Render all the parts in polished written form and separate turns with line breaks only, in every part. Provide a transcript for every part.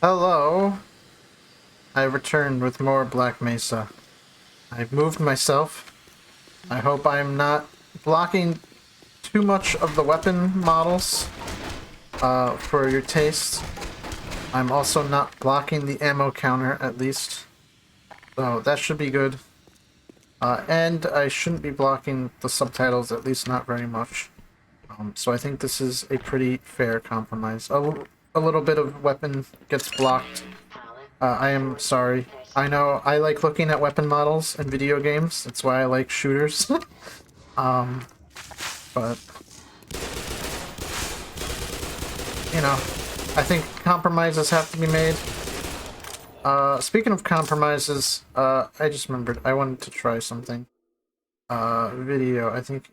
Hello, I returned with more Black Mesa. I've moved myself. I hope I'm not blocking too much of the weapon models for your taste. I'm also not blocking the ammo counter, at least. So that should be good. And I shouldn't be blocking the subtitles, at least not very much. So I think this is a pretty fair compromise. A little bit of weapon gets blocked. I am sorry. I know I like looking at weapon models in video games. That's why I like shooters. But you know, I think compromises have to be made. Speaking of compromises, I just remembered I wanted to try something. Video, I think.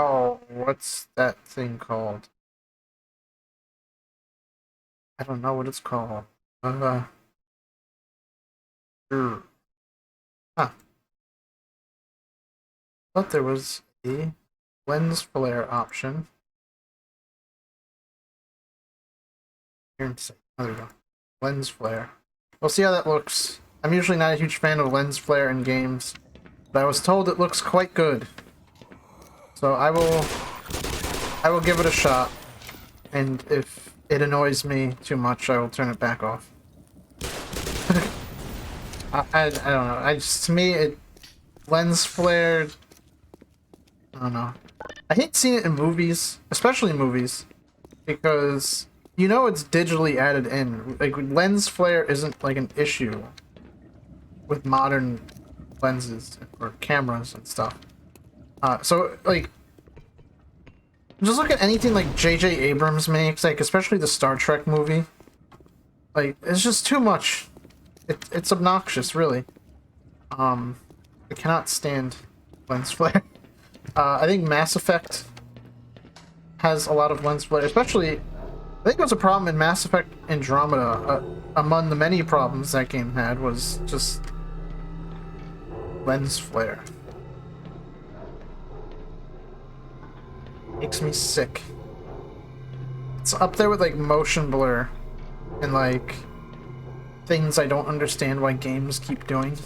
Oh, what's that thing called? I don't know what it's called. Sure. Huh. Thought there was a lens flare option. Here, there we go. Lens flare. We'll see how that looks. I'm usually not a huge fan of lens flare in games, but I was told it looks quite good. So I will give it a shot, and if it annoys me too much, I will turn it back off. I don't know. To me, lens flare. I don't know. I hate seeing it in movies, especially movies, because you know it's digitally added in. Like lens flare isn't like an issue with modern lenses or cameras and stuff. So like, just look at anything like J.J. Abrams makes, like especially the Star Trek movie. Like it's just too much. It's obnoxious, really. I cannot stand lens flare. I think Mass Effect has a lot of lens flare, especially. I think it was a problem in Mass Effect Andromeda. Among the many problems that game had was just lens flare. Makes me sick. It's up there with like motion blur and like things I don't understand why games keep doing.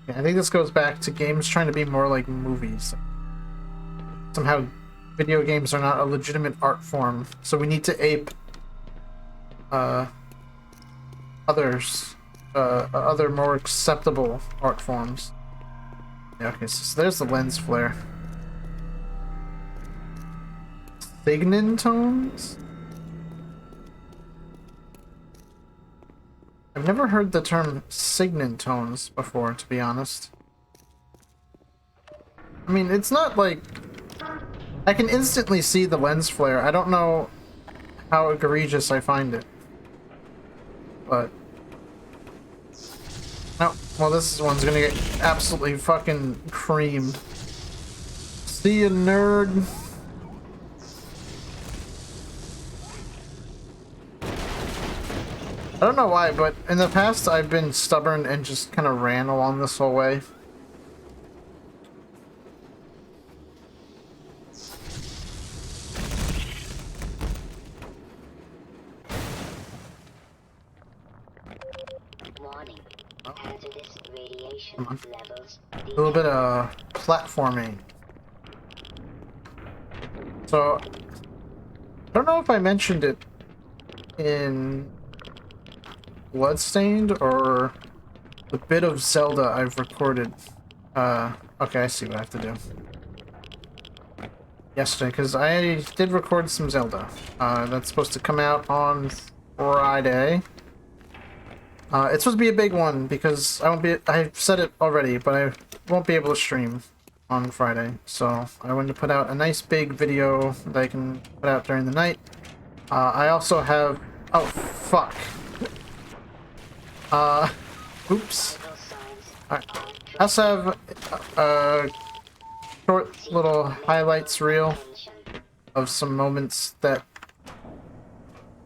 Yeah, I think this goes back to games trying to be more like movies. Somehow video games are not a legitimate art form, so we need to ape other more acceptable art forms. Yeah, okay, so there's the lens flare. Signin tones? I've never heard the term signin tones before, to be honest. I mean, it's not like... I can instantly see the lens flare. I don't know how egregious I find it. But... Oh, well this one's gonna get absolutely fucking creamed. See ya, nerd. I don't know why, but in the past I've been stubborn and just kind of ran along this whole way.
Warning. Hazardous radiation levels.
A little bit of platforming. So, I don't know if I mentioned it in Bloodstained or the bit of Zelda I've recorded. Okay, I see what I have to do. Yesterday, because I did record some Zelda. That's supposed to come out on Friday. It's supposed to be a big one because I've said it already, but I won't be able to stream on Friday. So I wanted to put out a nice big video that I can put out during the night. I also have, oh fuck. Oops. Alright. I also have a short little highlights reel of some moments that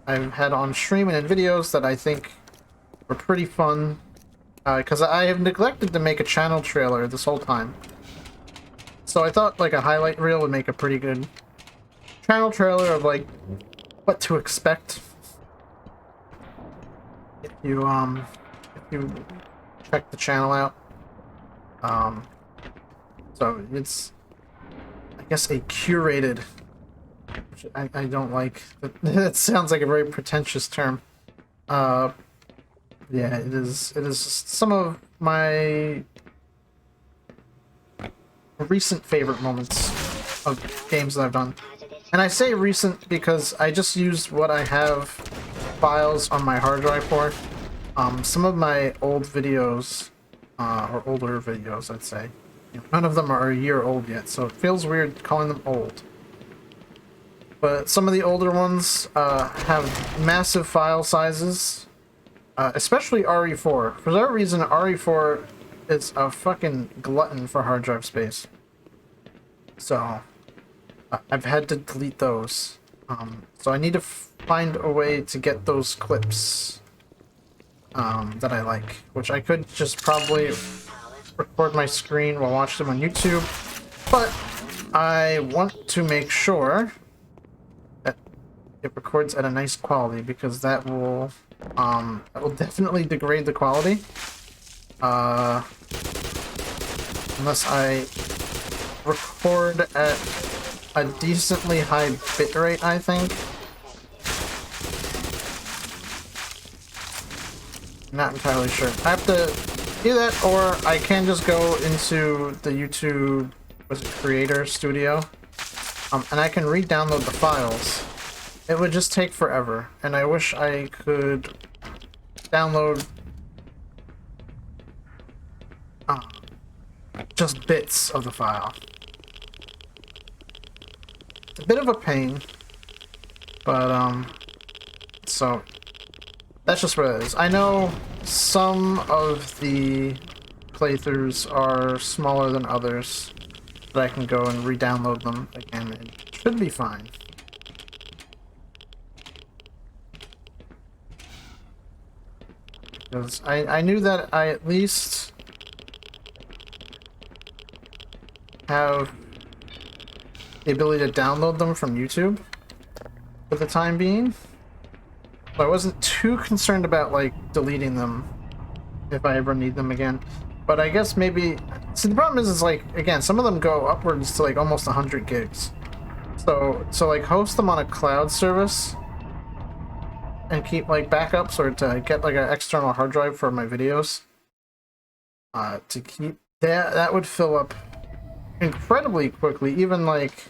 I've had on stream and in videos that I think were pretty fun. Because I have neglected to make a channel trailer this whole time. So So I thought like a highlight reel would make a pretty good channel trailer of like what to expect if you check the channel out. So it's, I guess, a curated, which I don't like. That sounds like a very pretentious term. Yeah, it is. It is just some of my recent favorite moments of games that I've done. And I say recent because I just used what I have files on my hard drive for. Some of my old videos, or older videos, I'd say, none of them are a year old yet, so it feels weird calling them old. But some of the older ones have massive file sizes, especially RE4. For that reason, RE4 is a fucking glutton for hard drive space. So I've had to delete those. So I need to find a way to get those clips that I like, which I could just probably record my screen while watching them on YouTube, but I want to make sure that it records at a nice quality, because that will definitely degrade the quality unless I record at a decently high bitrate, I think. Not entirely sure. I have to do that, or I can just go into the YouTube Creator Studio, and I can re-download the files. It would just take forever, and I wish I could download just bits of the file. It's a bit of a pain, but so that's just what it is. I know some of the playthroughs are smaller than others, but I can go and re-download them again. It should be fine. Because I knew that I at least have the ability to download them from YouTube for the time being. So I wasn't too concerned about like deleting them if I ever need them again. But I guess maybe, see, the problem is like, again, some of them go upwards to like almost 100 gigs. So like host them on a cloud service and keep like backups, or to get like an external hard drive for my videos to keep that would fill up incredibly quickly. Even like,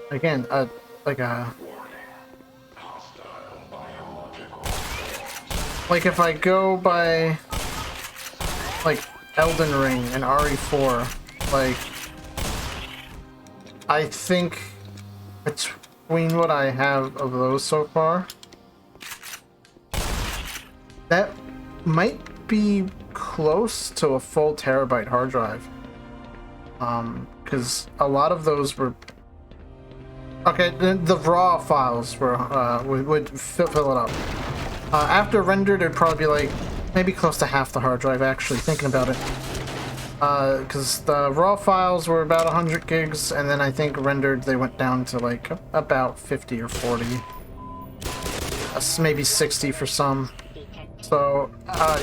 again, like if I go by like Elden Ring and RE4, like I think between what I have of those so far, that might be close to a full terabyte hard drive. Because a lot of those were okay. The raw files were would fill it up. After rendered, it'd probably be like maybe close to half the hard drive. Actually, thinking about it, because the raw files were about 100 gigs, and then I think rendered they went down to like about 50 or 40, maybe 60 for some. So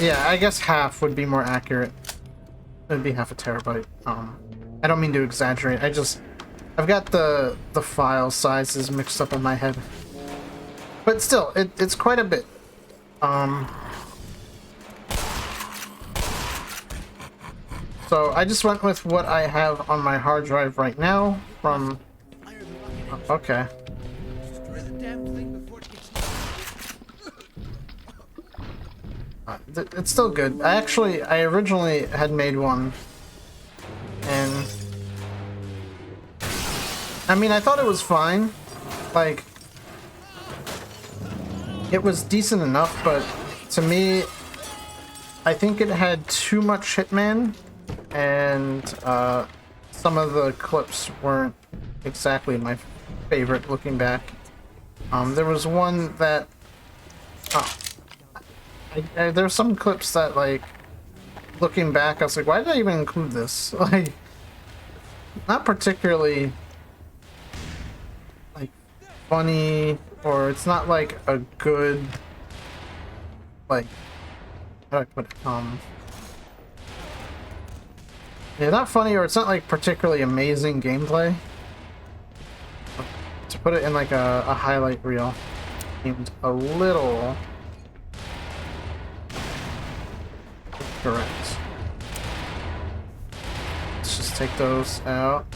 yeah, I guess half would be more accurate. It'd be half a terabyte. I don't mean to exaggerate. I've got the file sizes mixed up in my head, but still, it's quite a bit. So I just went with what I have on my hard drive right now from. Okay. It's still good. I originally had made one, and I mean, I thought it was fine. Like, it was decent enough, but to me, I think it had too much Hitman, and some of the clips weren't exactly my favorite looking back. There was one that there's some clips that, like, looking back, I was like, why did I even include this? Like, not particularly like funny, or it's not like a good, like, how do I put it? Yeah, not funny, or it's not like particularly amazing gameplay. To put it in like a highlight reel seemed a little correct. Let's just take those out.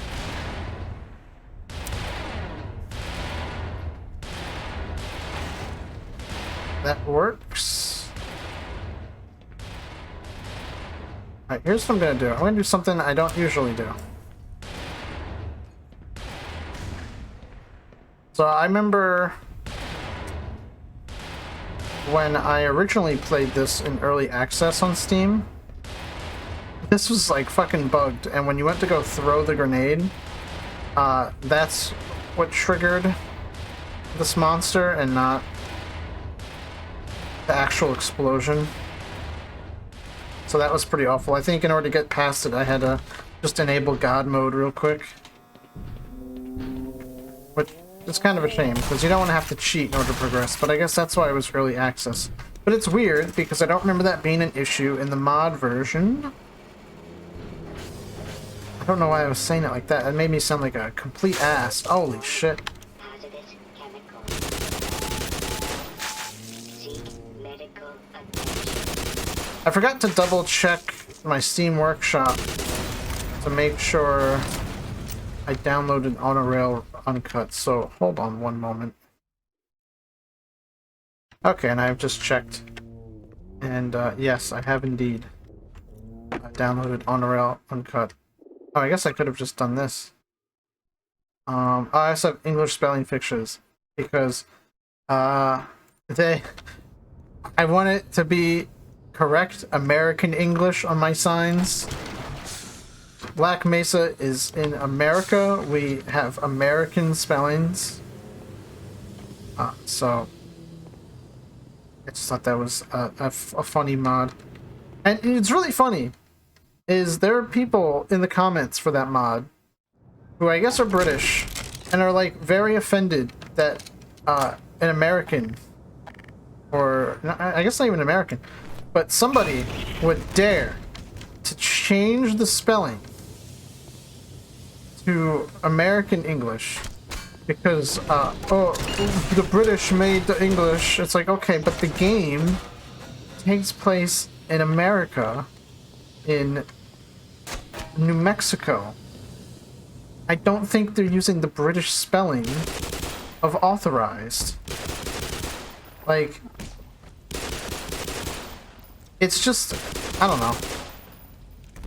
That works. Alright, here's what I'm gonna do. I'm gonna do something I don't usually do. So I remember when I originally played this in early access on Steam, this was like fucking bugged, and when you went to go throw the grenade, that's what triggered this monster and not the actual explosion. So that was pretty awful. I think in order to get past it, I had to just enable God mode real quick. Which is kind of a shame, because you don't want to have to cheat in order to progress, but I guess that's why it was early access. But it's weird, because I don't remember that being an issue in the mod version. I don't know why I was saying it like that. It made me sound like a complete ass. Holy shit.
Hazardous chemical. Seek medical attention.
I forgot to double check my Steam Workshop to make sure I downloaded Monorail Uncut, so hold on one moment. Okay, and I've just checked. And yes, I have indeed downloaded Monorail Uncut. Oh, I guess I could have just done this. I also have English spelling fixtures because I want it to be correct American English on my signs. Black Mesa is in America. We have American spellings. So I just thought that was a funny mod. And it's really funny is there are people in the comments for that mod who I guess are British and are like very offended that an American, or I guess not even American, but somebody would dare to change the spelling to American English because oh, the British made the English. It's like, okay, but the game takes place in America, in New Mexico. I don't think they're using the British spelling of authorized. Like, it's just, I don't know.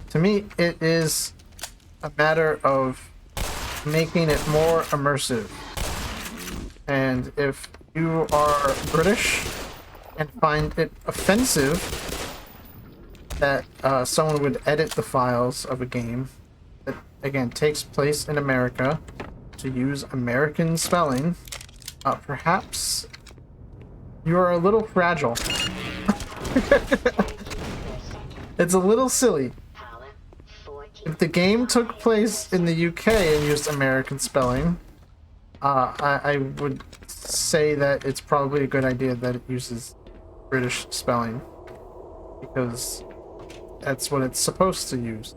To me, it is a matter of making it more immersive. And if you are British and find it offensive that someone would edit the files of a game that, again, takes place in America to use American spelling, perhaps you are a little fragile. It's a little silly. If the game took place in the UK and used American spelling, I would say that it's probably a good idea that it uses British spelling, because that's what it's supposed to use.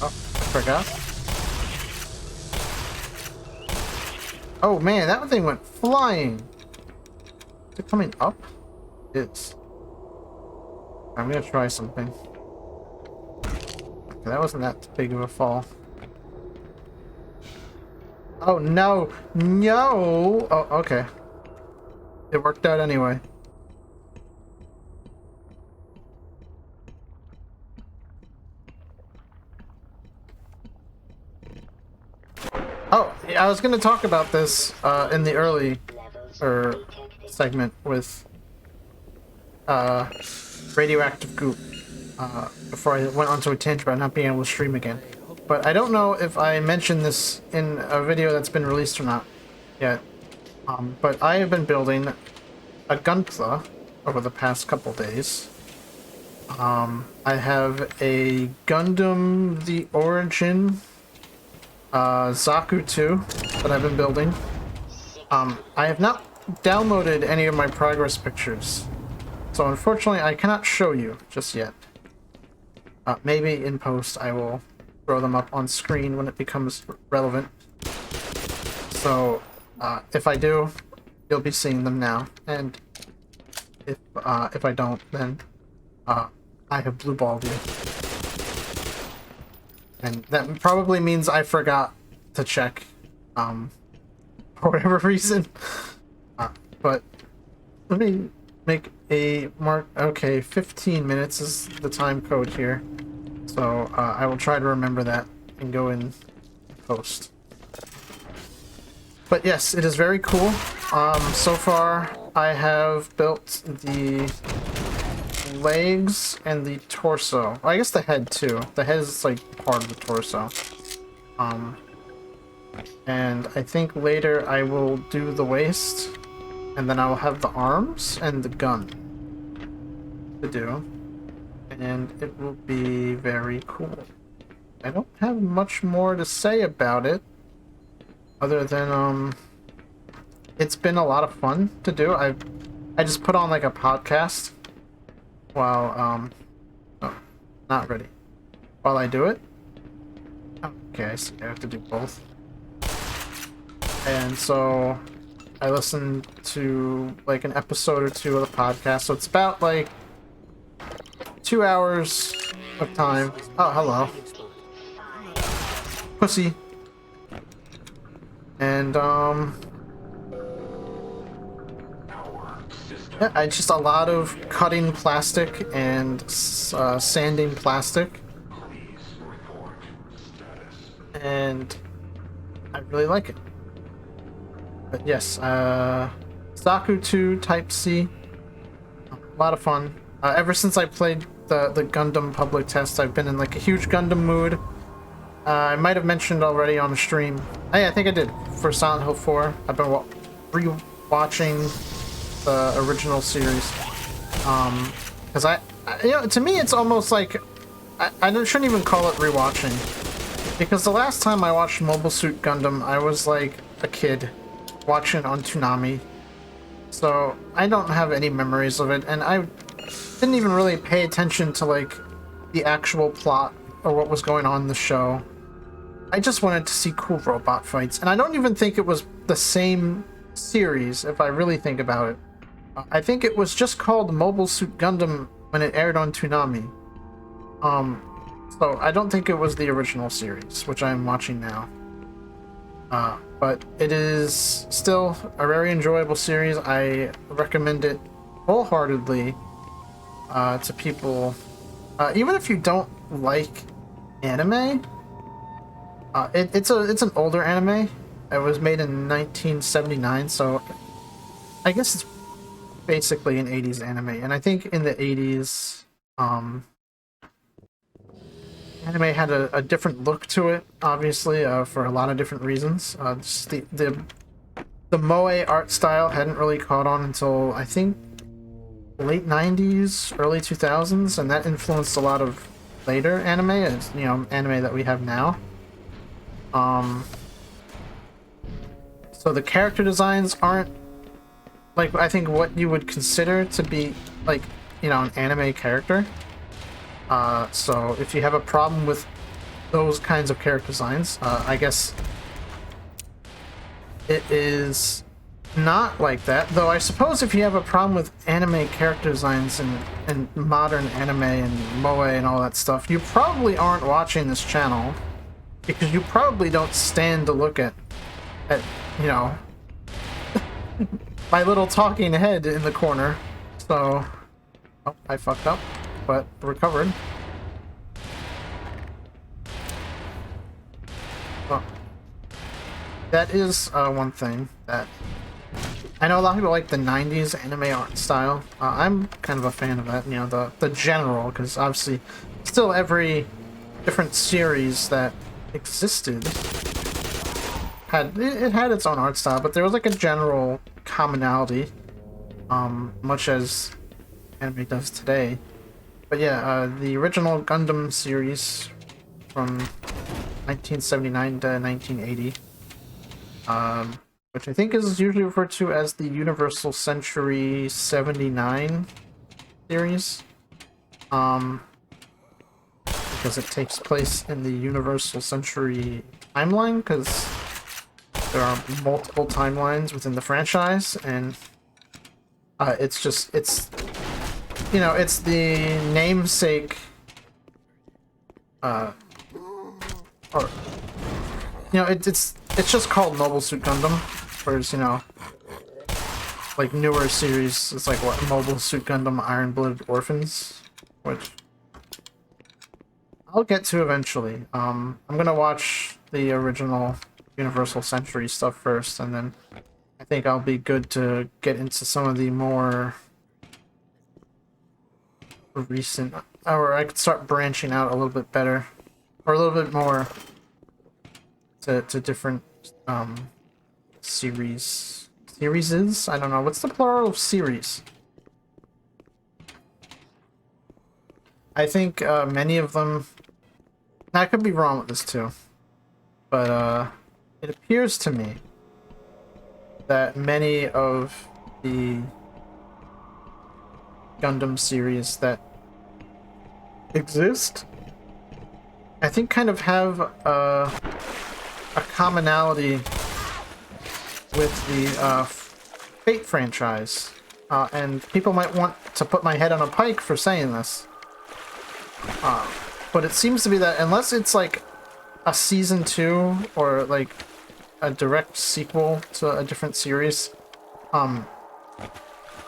Oh, I forgot. Oh man, that thing went flying! Is it coming up? It's... I'm gonna try something. Okay, that wasn't that big of a fall. Oh no! No! Oh, okay. It worked out anyway. Oh, yeah, I was gonna talk about this in the early segment with radioactive goop before I went onto a tangent about not being able to stream again. But I don't know if I mentioned this in a video that's been released or not yet. But I have been building a gunpla over the past couple days. I have a Gundam The Origin Zaku 2 that I've been building. I have not downloaded any of my progress pictures, so unfortunately I cannot show you just yet. Maybe in post I will throw them up on screen when it becomes relevant. So if I do, you'll be seeing them now, and if I don't, then I have blue balled you. And that probably means I forgot to check, for whatever reason. But let me make a mark. Okay, 15 minutes is the time code here. So I will try to remember that and go in post. But yes, it is very cool. So far I have built the legs and the torso. Well, I guess the head too. The head is like part of the torso. And I think later I will do the waist, and then I will have the arms and the gun to do, and it will be very cool. I don't have much more to say about it other than it's been a lot of fun to do. I just put on like a podcast while oh, not ready, while I do it. Okay, I see I have to do both. And so I listened to like an episode or two of the podcast, so it's about like 2 hours of time. Oh, hello. Pussy. And yeah, I just a lot of cutting plastic and sanding plastic. And I really like it. But yes, Zaku 2 Type C, a lot of fun. Ever since I played the Gundam public test, I've been in like a huge Gundam mood. I might have mentioned already on the stream. Hey, I think I did for Silent Hill 4. I've been re-watching the original series. Because you know, to me it's almost like I shouldn't even call it rewatching, because the last time I watched Mobile Suit Gundam, I was like a kid watching on Toonami, so I don't have any memories of it, and I didn't even really pay attention to like the actual plot or what was going on in the show. I just wanted to see cool robot fights, and I don't even think it was the same series if I really think about it. I think it was just called Mobile Suit Gundam when it aired on Toonami. So I don't think it was the original series, which I'm watching now. But it is still a very enjoyable series. I recommend it wholeheartedly to people, even if you don't like anime. It's an older anime. It was made in 1979, so I guess it's basically an 80s anime. And I think in the 80s, anime had a different look to it, obviously, for a lot of different reasons. Just the moe art style hadn't really caught on until, I think, late 90s, early 2000s, and that influenced a lot of later anime, as, you know, anime that we have now. So the character designs aren't, like, I think what you would consider to be, like, you know, an anime character. So if you have a problem with those kinds of character designs, I guess it is not like that. Though I suppose if you have a problem with anime character designs and modern anime and moe and all that stuff, you probably aren't watching this channel, because you probably don't stand to look at you know, my little talking head in the corner. So, oh, I fucked up, but recovered. Well, that is one thing that I know a lot of people like the 90s anime art style. I'm kind of a fan of that, you know, the general, because obviously still every different series that existed had its own art style, but there was like a general commonality, much as anime does today. But yeah, the original Gundam series from 1979 to 1980, which I think is usually referred to as the Universal Century 79 series, because it takes place in the Universal Century timeline, because there are multiple timelines within the franchise, and it's you know, it's the namesake, or you know, it's just called Mobile Suit Gundam, whereas, you know, like newer series, it's like what, Mobile Suit Gundam Iron Blooded Orphans, which I'll get to eventually. I'm gonna watch the original Universal Century stuff first, and then I think I'll be good to get into some of the more recent, or I could start branching out a little bit better, or a little bit more to different series. Series? I don't know. What's the plural of series? I think many of them. I could be wrong with this too, but it appears to me that many of the Gundam series that exist, I think, kind of have a commonality with the Fate franchise, and people might want to put my head on a pike for saying this, but it seems to be that unless it's like a season 2 or like a direct sequel to a different series,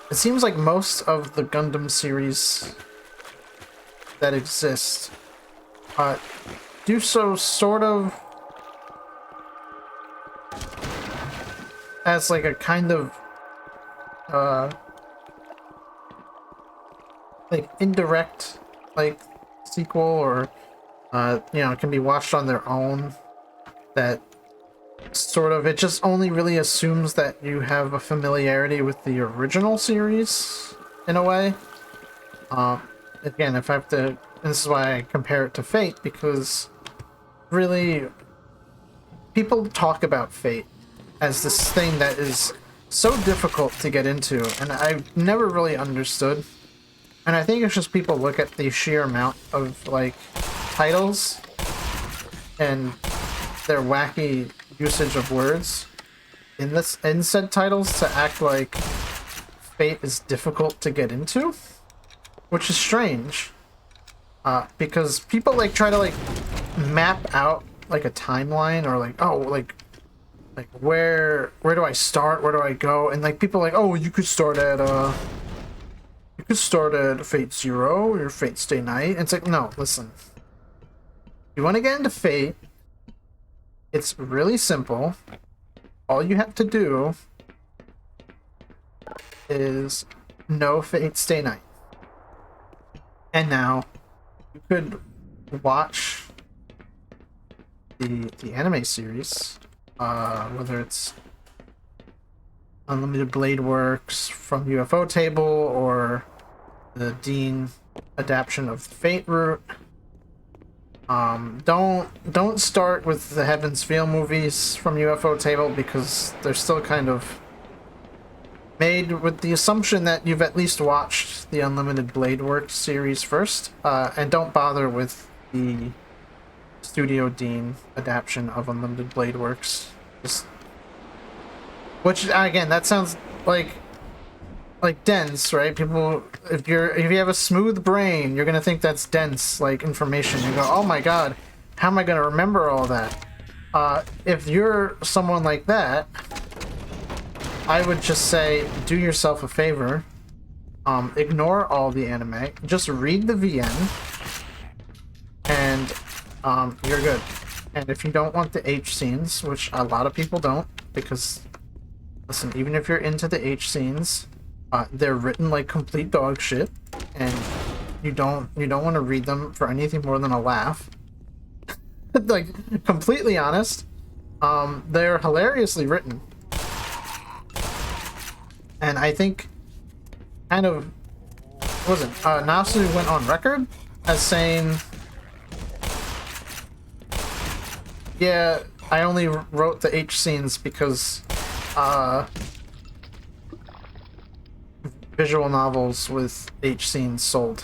it seems like most of the Gundam series that exist do so sort of as like a kind of like indirect like sequel, or you know, it can be watched on their own, that sort of, it just only really assumes that you have a familiarity with the original series in a way. Again, if I have to, this is why I compare it to Fate, because really people talk about Fate as this thing that is so difficult to get into, and I've never really understood. And I think it's just people look at the sheer amount of like titles and their wacky usage of words in said titles to act like Fate is difficult to get into, which is strange, because people like try to like map out like a timeline, or like, oh, like where do I start, where do I go, and like people are like, oh, you could start at Fate Zero or Fate Stay Night. And it's like, no, listen, you want to get into Fate, it's really simple. All you have to do is know Fate Stay Night. And now you could watch the anime series, whether it's Unlimited Blade Works from UFO Table, or the Dean adaptation of the Fate route. Don't start with the Heaven's Feel movies from UFO Table, because they're still kind of made with the assumption that you've at least watched the Unlimited Blade Works series first, and don't bother with the Studio Dean adaptation of Unlimited Blade Works. Which, again, that sounds like dense, right? People, if you have a smooth brain, you're gonna think that's dense, like, information. You go, oh my god, how am I gonna remember all that? If you're someone like that, I would just say, do yourself a favor, ignore all the anime, just read the VN, and you're good. And if you don't want the H scenes, which a lot of people don't, because, listen, even if you're into the H scenes, they're written like complete dog shit, and you don't want to read them for anything more than a laugh. Like, completely honest, they're hilariously written, and I think kind of what was it? Nasu went on record as saying, yeah, I only wrote the H scenes because visual novels with H scenes sold.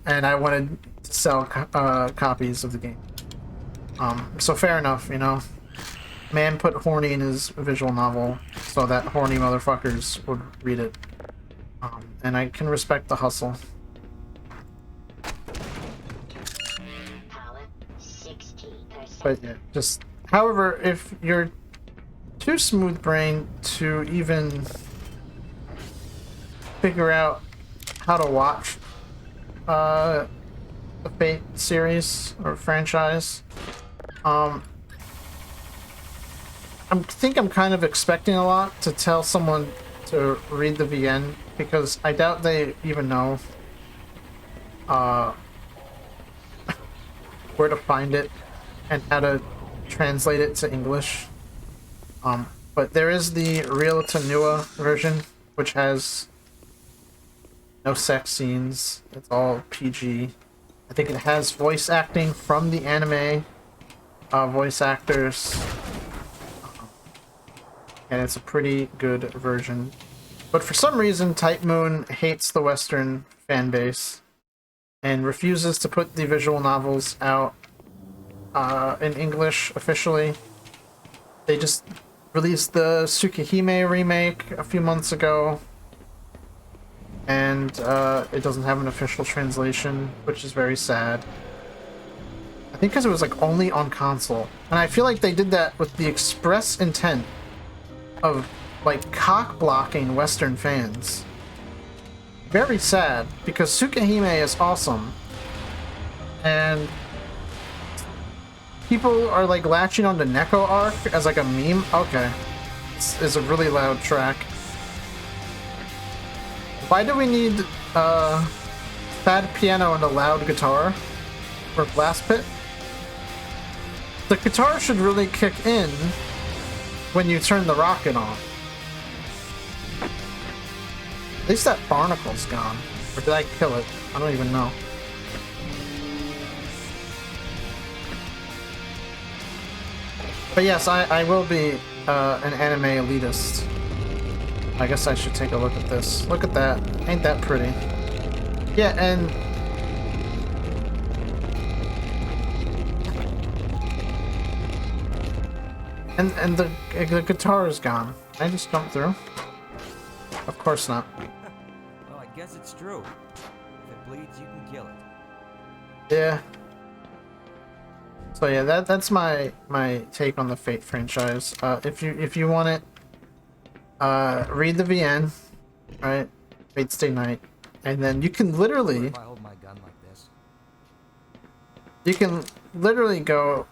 And I wanted to sell copies of the game. So fair enough, you know. Man put horny in his visual novel so that horny motherfuckers would read it. And I can respect the hustle.
Power 60%.
But yeah, just... However, if you're too smooth-brained to even figure out how to watch the Fate series or franchise, I think I'm kind of expecting a lot to tell someone to read the VN, because I doubt they even know where to find it and how to translate it to English. But there is the Real Tanua version, which has no sex scenes. It's all PG. I think it has voice acting from the anime voice actors. And it's a pretty good version. But for some reason, Type Moon hates the Western fan base and refuses to put the visual novels out in English officially. They just released the Tsukihime remake a few months ago, and it doesn't have an official translation, which is very sad. I think because it was like only on console, and I feel like they did that with the express intent of like cock blocking Western fans. Very sad, because Tsukihime is awesome, and people are like latching onto Neko Arc as like a meme. Okay, this is a really loud track. Why do we need bad piano and a loud guitar for Blast Pit? The guitar should really kick in when you turn the rocket on. At least that barnacle's gone. Or did I kill it? I don't even know. But yes, I will be an anime elitist. I guess I should take a look at this. Look at that. Ain't that pretty? Yeah, and... And the guitar is gone. I just jumped through? Of course not.
Well, I guess it's true. If it bleeds, you can kill it.
Yeah. So yeah, that's my take on the Fate franchise. If you want it, read the VN, right? Fate Stay Night, and then you can literally
If I hold my gun like this.
you can literally go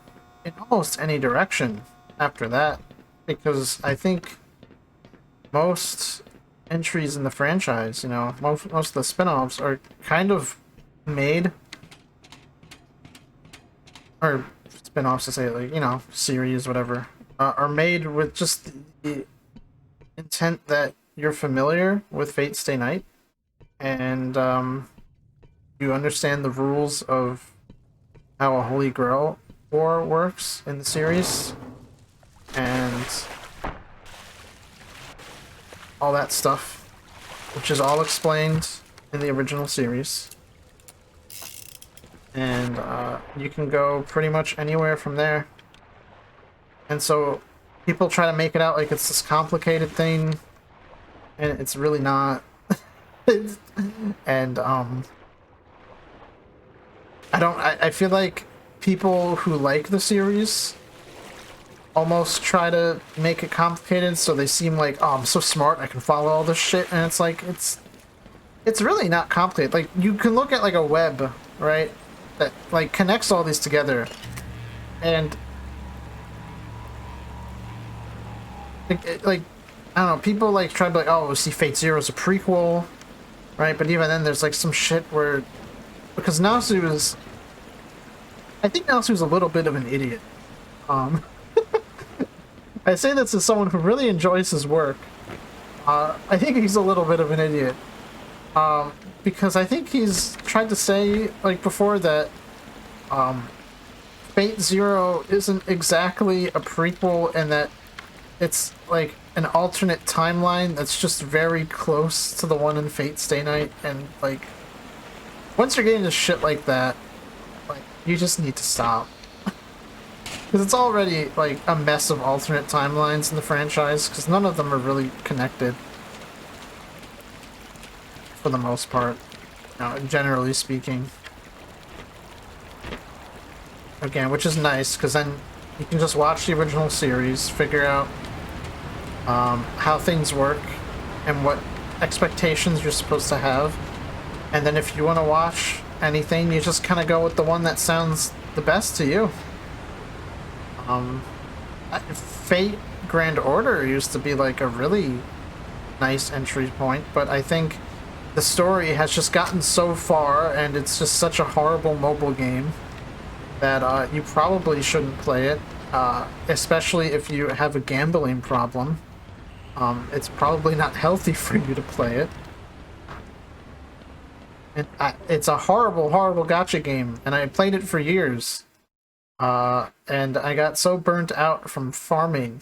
in almost any direction after that, because I think most entries in the franchise, you know, most of the spin-offs are kind of made, or spin-offs to say, like, you know, series, whatever, are made with just the intent that you're familiar with Fate Stay Night, and you understand the rules of how a Holy Grail war works in the series, and all that stuff, which is all explained in the original series. And you can go pretty much anywhere from there. And so people try to make it out like it's this complicated thing, and it's really not. And I feel like people who like the series almost try to make it complicated, so they seem like, oh, I'm so smart, I can follow all this shit, and it's like, it's really not complicated. Like, you can look at like a web, right, that like connects all these together, and like I don't know, people like try to be like, oh, see, Fate Zero is a prequel, right? But even then, there's like some shit where, because Nasu is, I think Nasu's a little bit of an idiot. I say this as someone who really enjoys his work, I think he's a little bit of an idiot. Because I think he's tried to say, like before, that Fate Zero isn't exactly a prequel and that it's like an alternate timeline that's just very close to the one in Fate Stay Night, and like once you're getting to shit like that, like you just need to stop. Because it's already like a mess of alternate timelines in the franchise, because none of them are really connected. For the most part, generally speaking. Again, which is nice, because then you can just watch the original series, figure out how things work, and what expectations you're supposed to have. And then if you want to watch anything, you just kind of go with the one that sounds the best to you. Fate Grand Order used to be like a really nice entry point, but I think the story has just gotten so far, and it's just such a horrible mobile game that you probably shouldn't play it, especially if you have a gambling problem. It's probably not healthy for you to play it. And it's a horrible, horrible gacha game, and I played it for years. And I got so burnt out from farming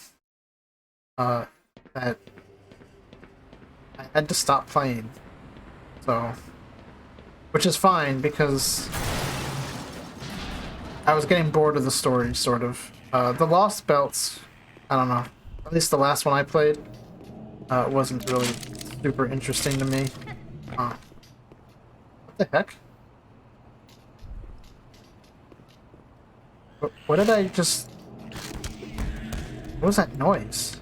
that I had to stop playing. So, which is fine, because I was getting bored of the story, sort of. The Lost Belts, I don't know. At least the last one I played wasn't really super interesting to me. What the heck? What did I just... What was that noise?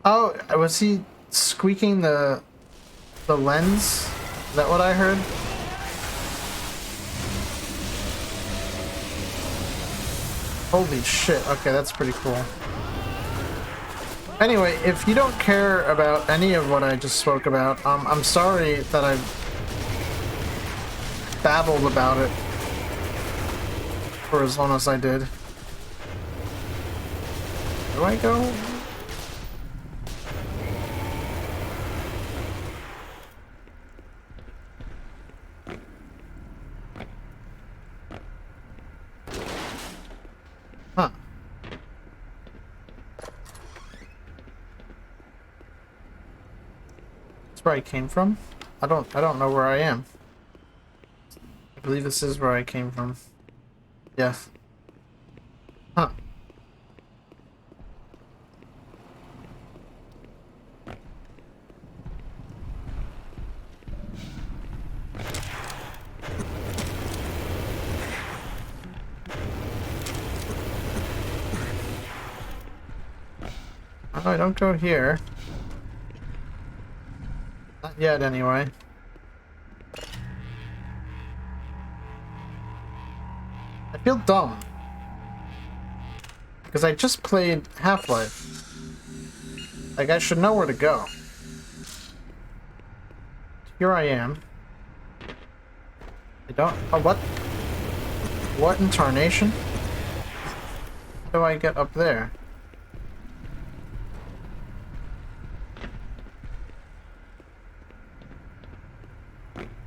Oh, was he squeaking the lens? Is that what I heard? Holy shit, okay, that's pretty cool. Anyway, if you don't care about any of what I just spoke about, I'm sorry that I babbled about it for as long as I did. Where do I go? Huh. That's where I came from? I don't know where I am. I believe this is where I came from. Yes. Huh. Oh, I don't go here. Not yet, anyway. I feel dumb. Because I just played Half-Life. Like, I should know where to go. Here I am. I don't... Oh, what? What in tarnation? How do I get up there?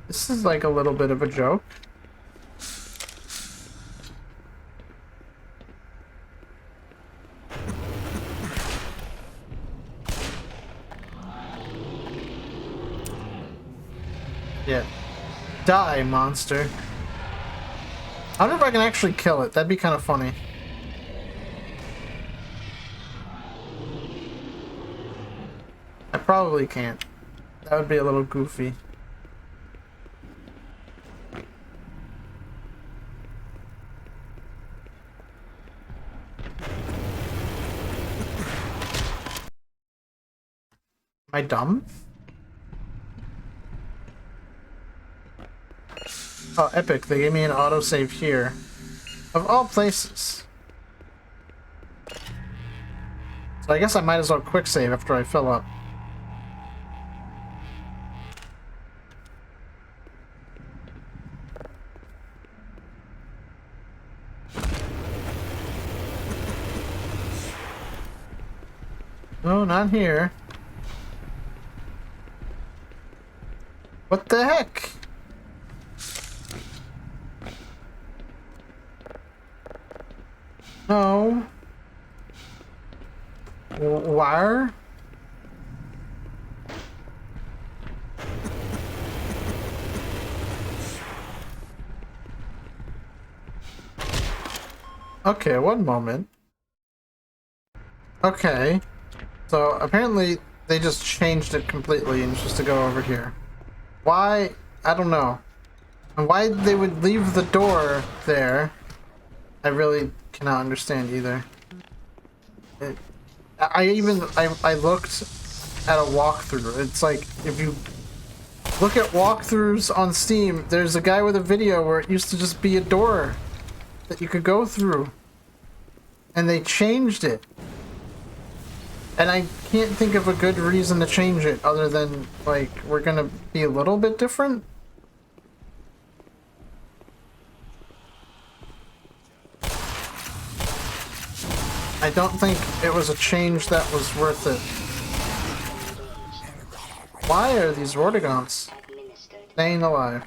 This is like a little bit of a joke. Yeah. Die, monster. I wonder if I can actually kill it. That'd be kind of funny. I probably can't. That would be a little goofy. Am I dumb? Oh, epic. They gave me an autosave here. Of all places. So I guess I might as well quick save after I fill up. No, not here. What the heck? No. Wire? Okay, one moment. Okay. So apparently they just changed it completely and just to go over here. Why? I don't know. And why they would leave the door there, I really cannot understand either. I looked at a walkthrough. It's like, if you look at walkthroughs on Steam, there's a guy with a video where it used to just be a door that you could go through. And they changed it. And I can't think of a good reason to change it other than, like, we're gonna be a little bit different. I don't think it was a change that was worth it. Why are these Vortigons staying alive?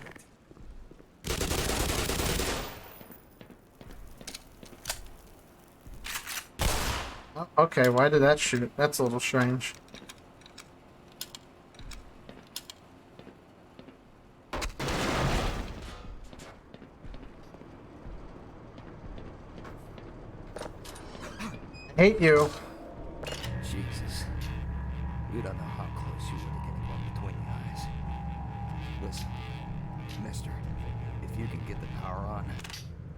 Oh, okay, why did that shoot? That's a little strange. I hate you.
Jesus. You don't know how close you were to getting one between the eyes. Listen, mister, if you can get the power on,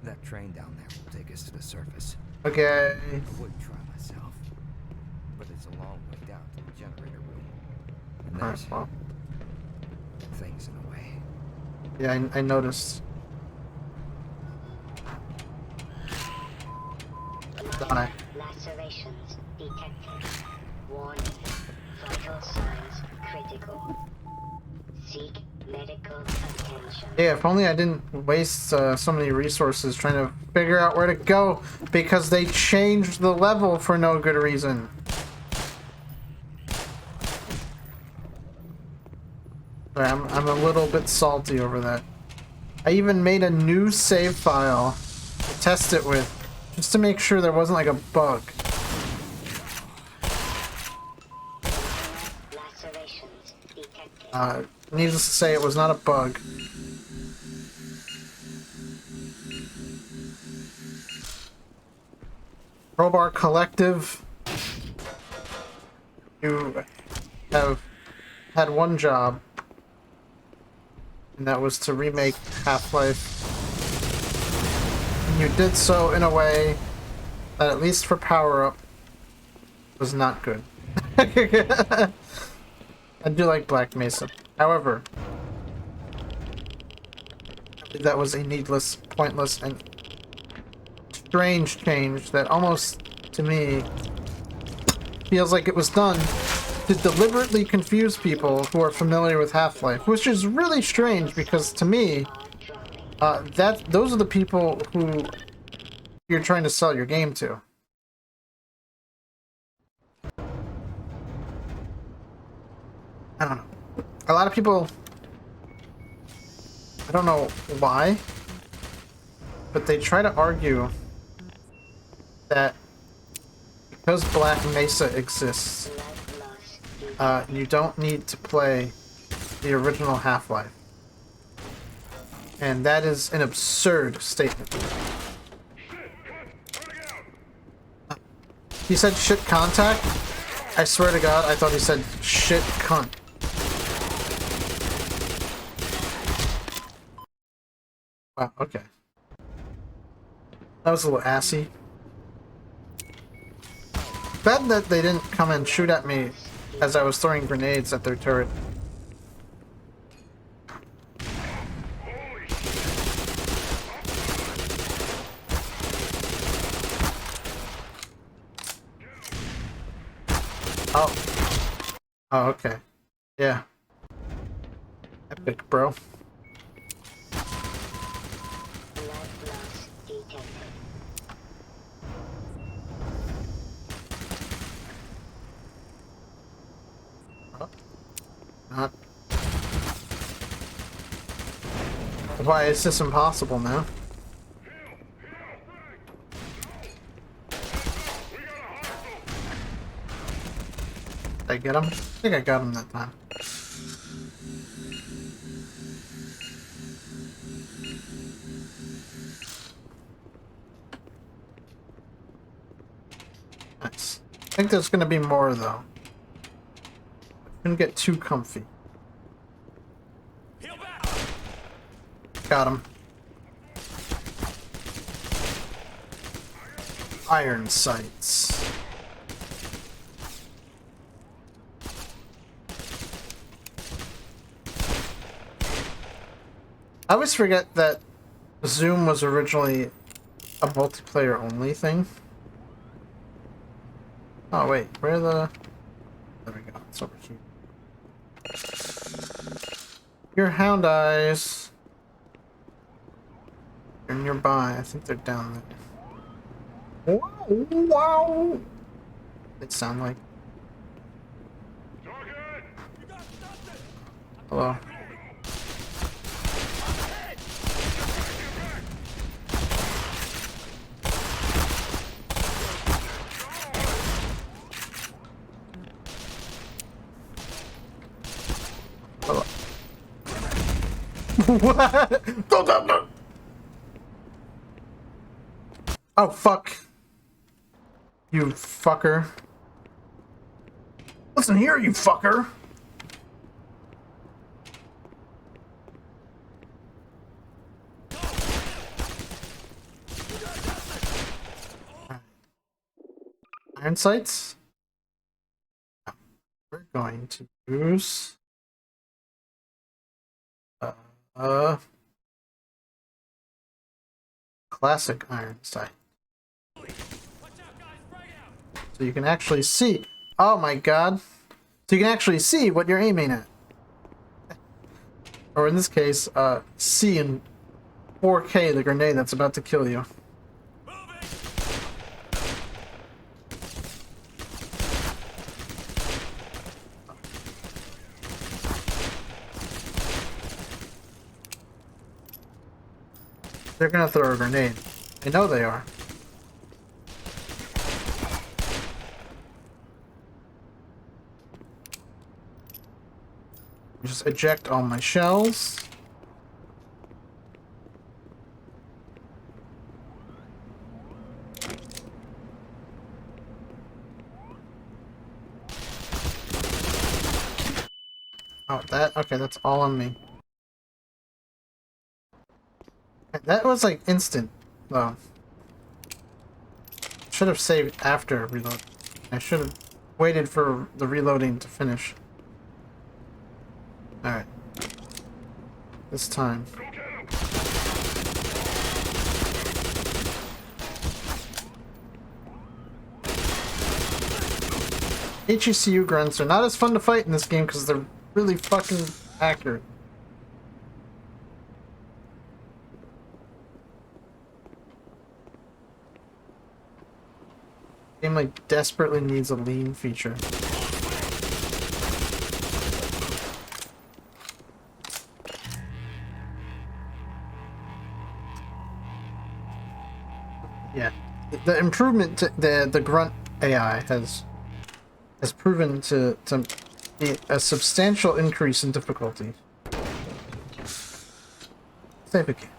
that train down there will take us to the surface.
Okay.
I would try myself, but it's a long way down to the generator room. And
Alright,
there's
well.
things in the way.
Yeah, I noticed. Die.
Lacerations detected. Warning. Vital signs critical. Seek medical attention.
Yeah, if only I didn't waste so many resources trying to figure out where to go because they changed the level for no good reason. Sorry, I'm a little bit salty over that. I even made a new save file to test it with, just to make sure there wasn't like a bug.
Lacerations detected.
Needless to say, it was not a bug. Crowbar Collective, you have had one job, and that was to remake Half-Life. And you did so in a way that, at least for power-up, was not good. I do like Black Mesa. However, that was a needless, pointless, and strange change that almost, to me, feels like it was done to deliberately confuse people who are familiar with Half-Life, which is really strange because, to me, those are the people who you're trying to sell your game to. I don't know. A lot of people, I don't know why, but they try to argue that because Black Mesa exists, you don't need to play the original Half-Life. And that is an absurd statement. He said shit contact? I swear to God, I thought he said shit cunt. Wow, okay. That was a little assy. Bad that they didn't come and shoot at me as I was throwing grenades at their turret. Oh. Oh, okay. Yeah. Epic, bro.
Blood loss detected.
Why is this impossible now? Did I get him? I think I got him that time. Nice. I think there's gonna be more though. Couldn't get too comfy. Got him. Iron sights. I always forget that Zoom was originally a multiplayer only thing. Oh wait, where the... There we go, it's over here. Your hound eyes. They're nearby, I think they're down there. Wow, wow! They sound like... Hello. Hello. What? Don't. Oh, fuck. You fucker. Listen here, you fucker. Iron sights? We're going to use... classic iron sight. So you can actually see. Oh my god. So you can actually see what you're aiming at. Or in this case, see in 4K the grenade that's about to kill you. They're gonna throw a grenade. I know they are. Just eject all my shells. Oh, okay, that's all on me. That was like instant, though. Should have saved after reload. I should have waited for the reloading to finish. Alright. This time. HECU grunts are not as fun to fight in this game because they're really fucking accurate. Game like desperately needs a lean feature. Yeah, the improvement to the grunt AI has proven to be a substantial increase in difficulty. Save again.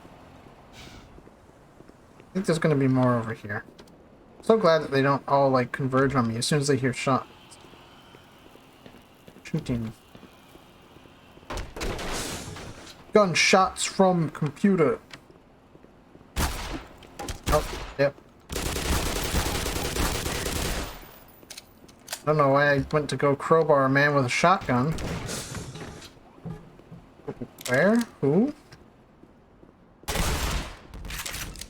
I think there's going to be more over here. So glad that they don't all like converge on me as soon as they hear shots. Shooting. Gunshots from computer. Oh, yep. I don't know why I went to go crowbar a man with a shotgun. Where? Who?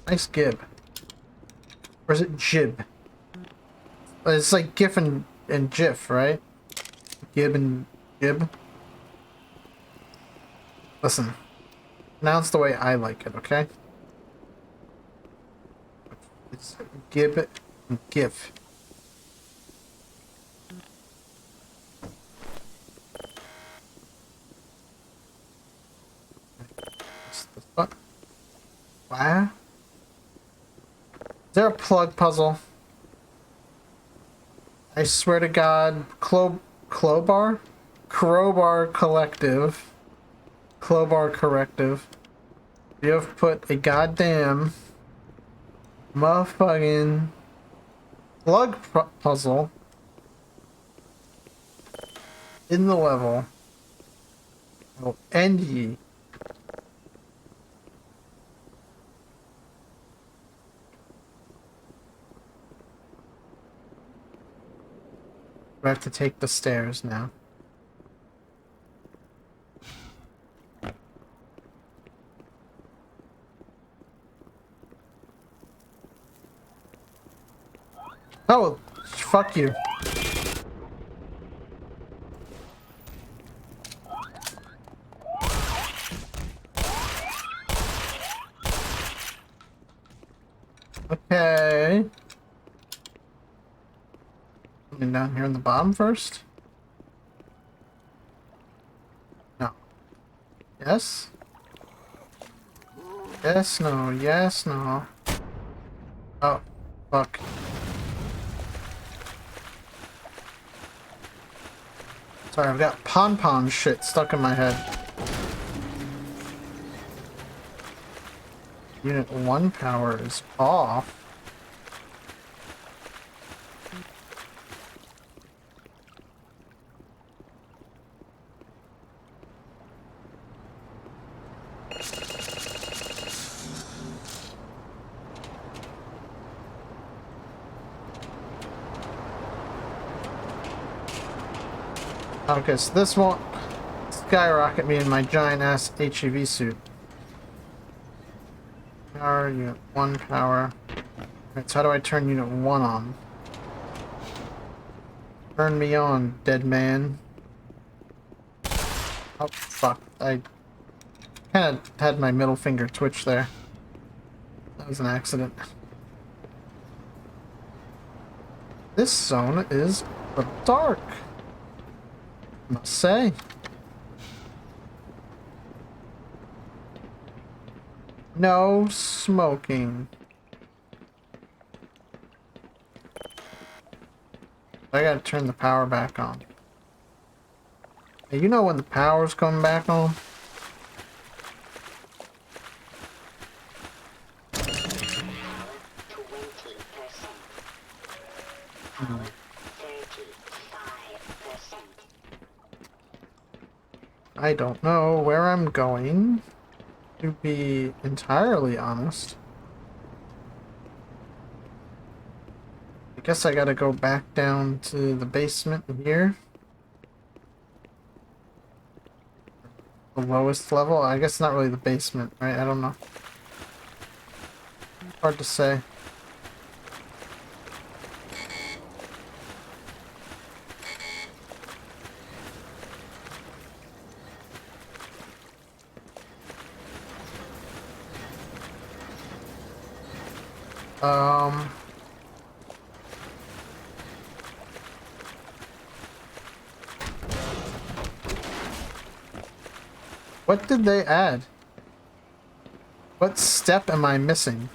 Nice gib. Or is it jib? It's like GIF and GIF, right? Gib and gib. Listen. Pronounce the way I like it, okay? It's gib and GIF. What the fuck? Wow. Is there a plug puzzle? I swear to God, Crowbar? Crowbar Collective. Crowbar Corrective. You have put a goddamn motherfucking plug puzzle in the level. I will end ye. We have to take the stairs now. Oh, fuck you. Okay. Coming down here in the bottom first? No. Yes? Yes, no, yes, no. Oh, fuck. Sorry, I've got pon-pon shit stuck in my head. Unit 1 power is off. Okay, so this won't skyrocket me in my giant ass HEV suit. Power, unit 1 power. Alright, so how do I turn unit 1 on? Turn me on, dead man. Oh, fuck. I kinda had my middle finger twitch there. That was an accident. This zone is dark. Must say. No smoking. I gotta turn the power back on. Hey, you know when the power's coming back on? I don't know where I'm going, to be entirely honest. I guess I gotta go back down to the basement here. The lowest level? I guess not really the basement, right? I don't know. Hard to say. What did they add? What step am I missing?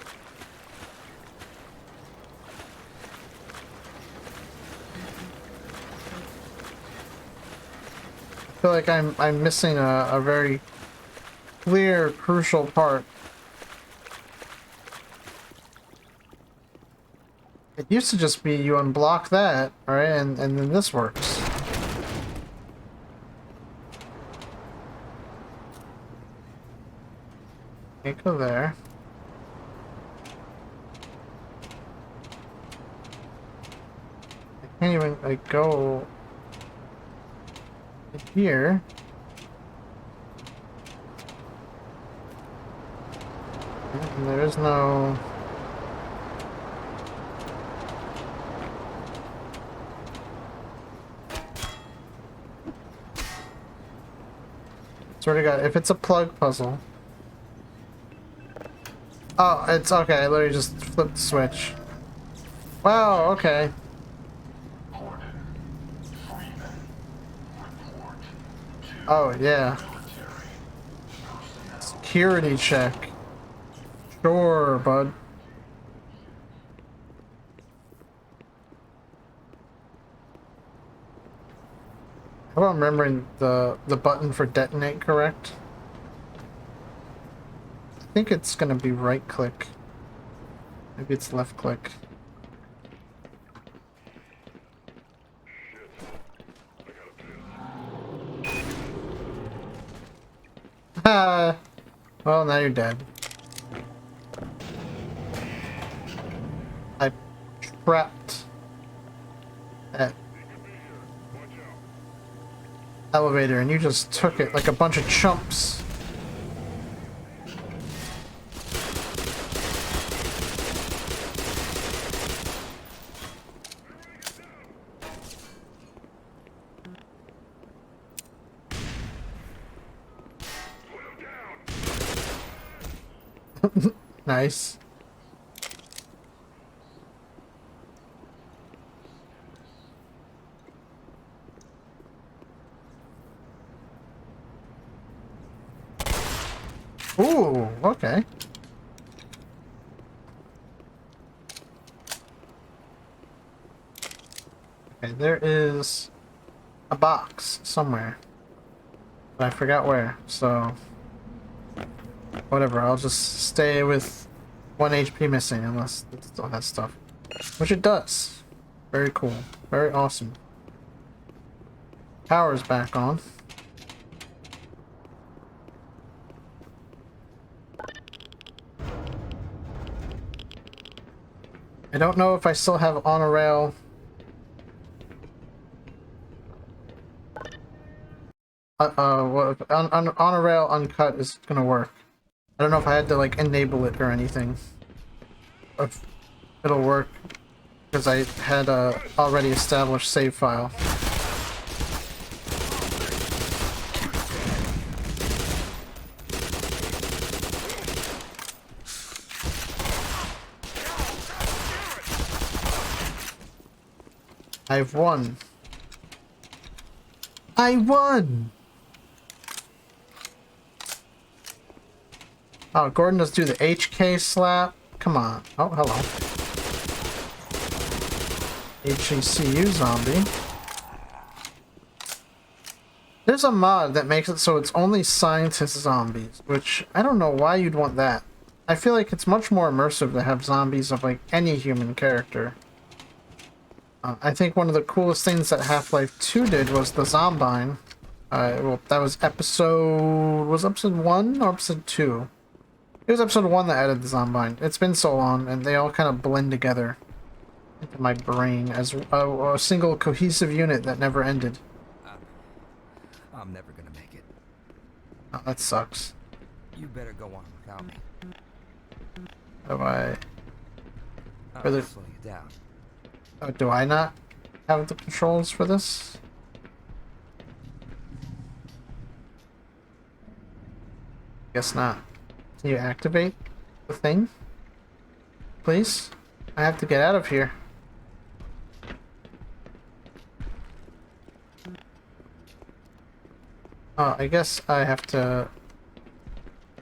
I feel like I'm missing a very clear, crucial part. It used to just be you unblock that, right, and then this works. Can't go there. I can't even like go here. And there is no. Swear to God, if it's a plug puzzle. Oh, it's okay. I literally just flipped the switch. Wow, okay. Oh, yeah. Security check. Sure, bud. How about remembering the button for detonate correct? I think it's gonna be right click. Maybe it's left click. Ah, well now you're dead. I trapped that elevator and you just took it like a bunch of chumps. Nice. Ooh, okay. Okay, there is a box somewhere. But I forgot where, so whatever, I'll just stay with 1 HP missing unless it still has stuff. Which it does. Very cool. Very awesome. Power's back on. I don't know if I still have on a rail. On a rail uncut is gonna work. I don't know if I had to like enable it or anything. If it'll work because I had a already established save file. I've won. I won! Oh, Gordon does do the HK slap. Come on. Oh, hello. HECU zombie. There's a mod that makes it so it's only scientist zombies, which I don't know why you'd want that. I feel like it's much more immersive to have zombies of like any human character. I think one of the coolest things that Half-Life 2 did was the Zombine. Well, that was episode 1 or episode 2? It was episode 1 that added the Zombine. It's been so long, and they all kind of blend together into my brain as a single cohesive unit that never ended.
I'm never gonna make it.
Oh, that sucks.
You better go on without me.
How do I...
I'll
Further-
slow you down.
Oh, do I not have the controls for this? Guess not. Can you activate the thing? Please? I have to get out of here. Oh, I guess I have to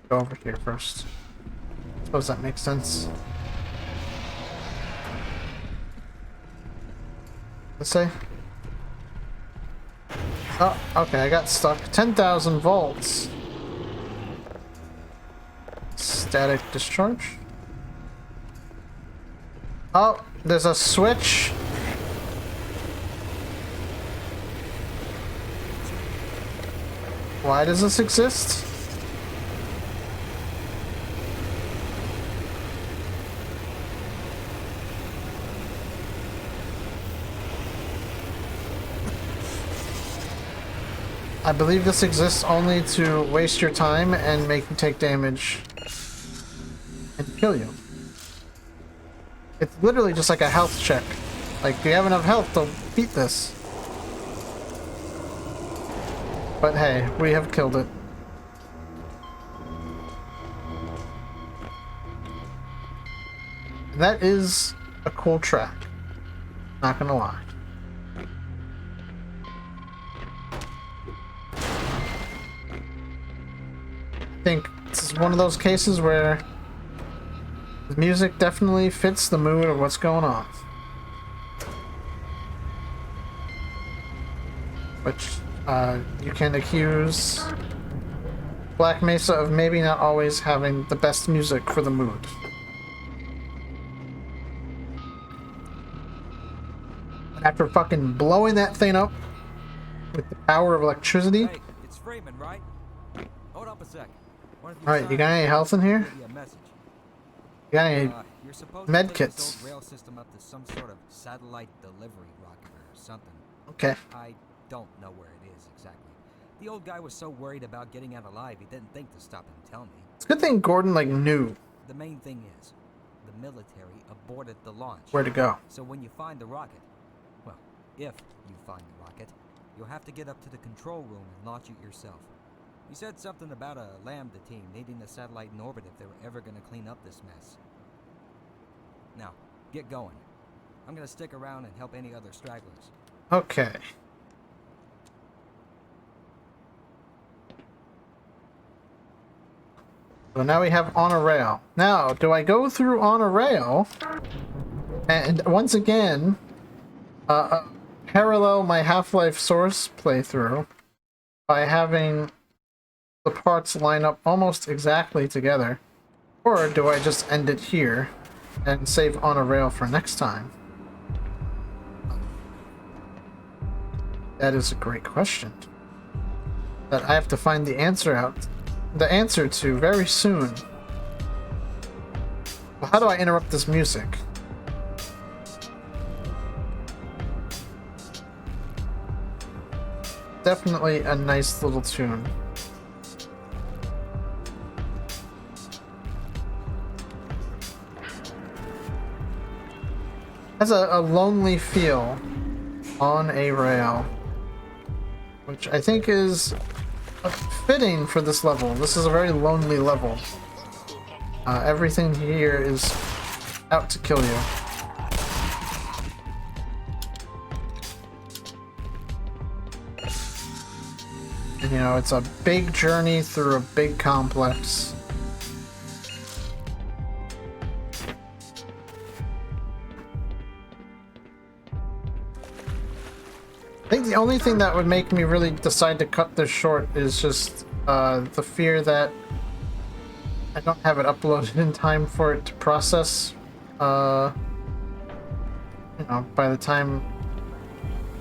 go over here first. Suppose that makes sense. Let's say. Oh, okay, I got stuck. 10,000 volts. Static discharge. Oh, there's a switch. Why does this exist? I believe this exists only to waste your time and make you take damage and kill you. It's literally just like a health check. Like, do you have enough health to beat this? But hey, we have killed it. That is a cool track. Not gonna lie. I think this is one of those cases where The music definitely fits the mood of what's going on. Which, you can accuse Black Mesa of maybe not always having the best music for the mood. After fucking blowing that thing up with the power of electricity.
Hey, it's Freeman, right? Hold up a sec.
Alright, you got any health in here?
You
got any
You're supposed
med
to take
kits?
this old rail system up to some sort of satellite delivery rocket or something.
Okay.
I don't know where it is exactly. The old guy was so worried about getting out alive, he didn't think to stop and tell me.
It's a good thing Gordon, like, knew
The main thing is, the military aborted the launch.
where to go.
So when you find the rocket, well, if you find the rocket, you'll have to get up to the control room and launch it yourself. He said something about a Lambda team needing the satellite in orbit if they were ever going to clean up this mess. Now, get going. I'm going to stick around and help any other stragglers.
Okay. So now we have on a rail. Now, do I go through on a rail and once again parallel my Half-Life Source playthrough by having the parts line up almost exactly together? Or do I just end it here and save on a rail for next time? That is a great question that I have to find the answer to very soon. Well, how do I interrupt this music? Definitely a nice little tune. Has a lonely feel on a rail, which I think is fitting for this level. This is a very lonely level. Everything here is out to kill you. And, you know, it's a big journey through a big complex. I think the only thing that would make me really decide to cut this short is just the fear that I don't have it uploaded in time for it to process. You know, by the time,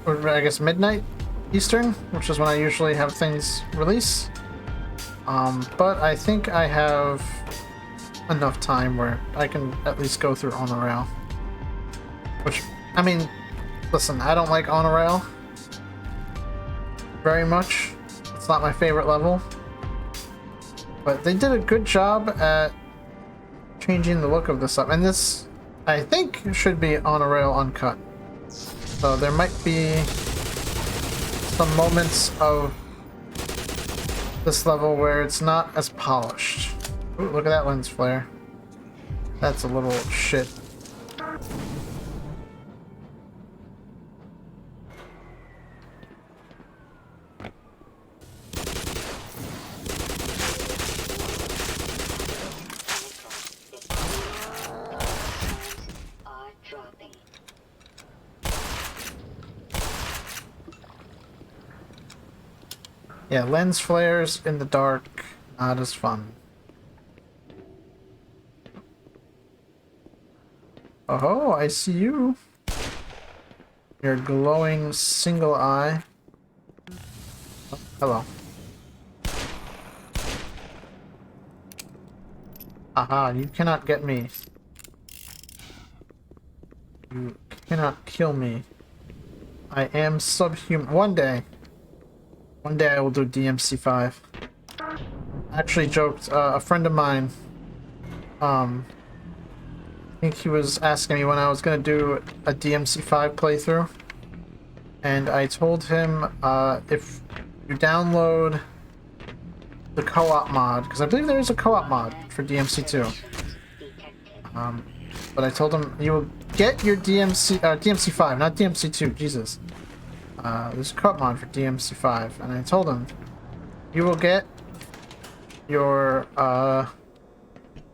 or I guess midnight Eastern, which is when I usually have things release. But I think I have enough time where I can at least go through on the rail. Which, I mean, listen, I don't like on a rail very much. It's not my favorite level, but they did a good job at changing the look of this up, and this I think should be on a rail uncut, so there might be some moments of this level where it's not as polished. Ooh, look at that lens flare. That's a little shit. Yeah, lens flares in the dark, not as fun. Oh, I see you. Your glowing single eye. Oh, hello. Aha, you cannot get me. You cannot kill me. I am subhuman. One day I will do DMC5. I actually joked, a friend of mine, I think he was asking me when I was gonna do a DMC5 playthrough, and I told him, if you download the co-op mod, because I believe there is a co-op mod for DMC2, but I told him you will get your DMC5, not DMC2, Jesus. There's a co-op mod for DMC5, and I told him you will get your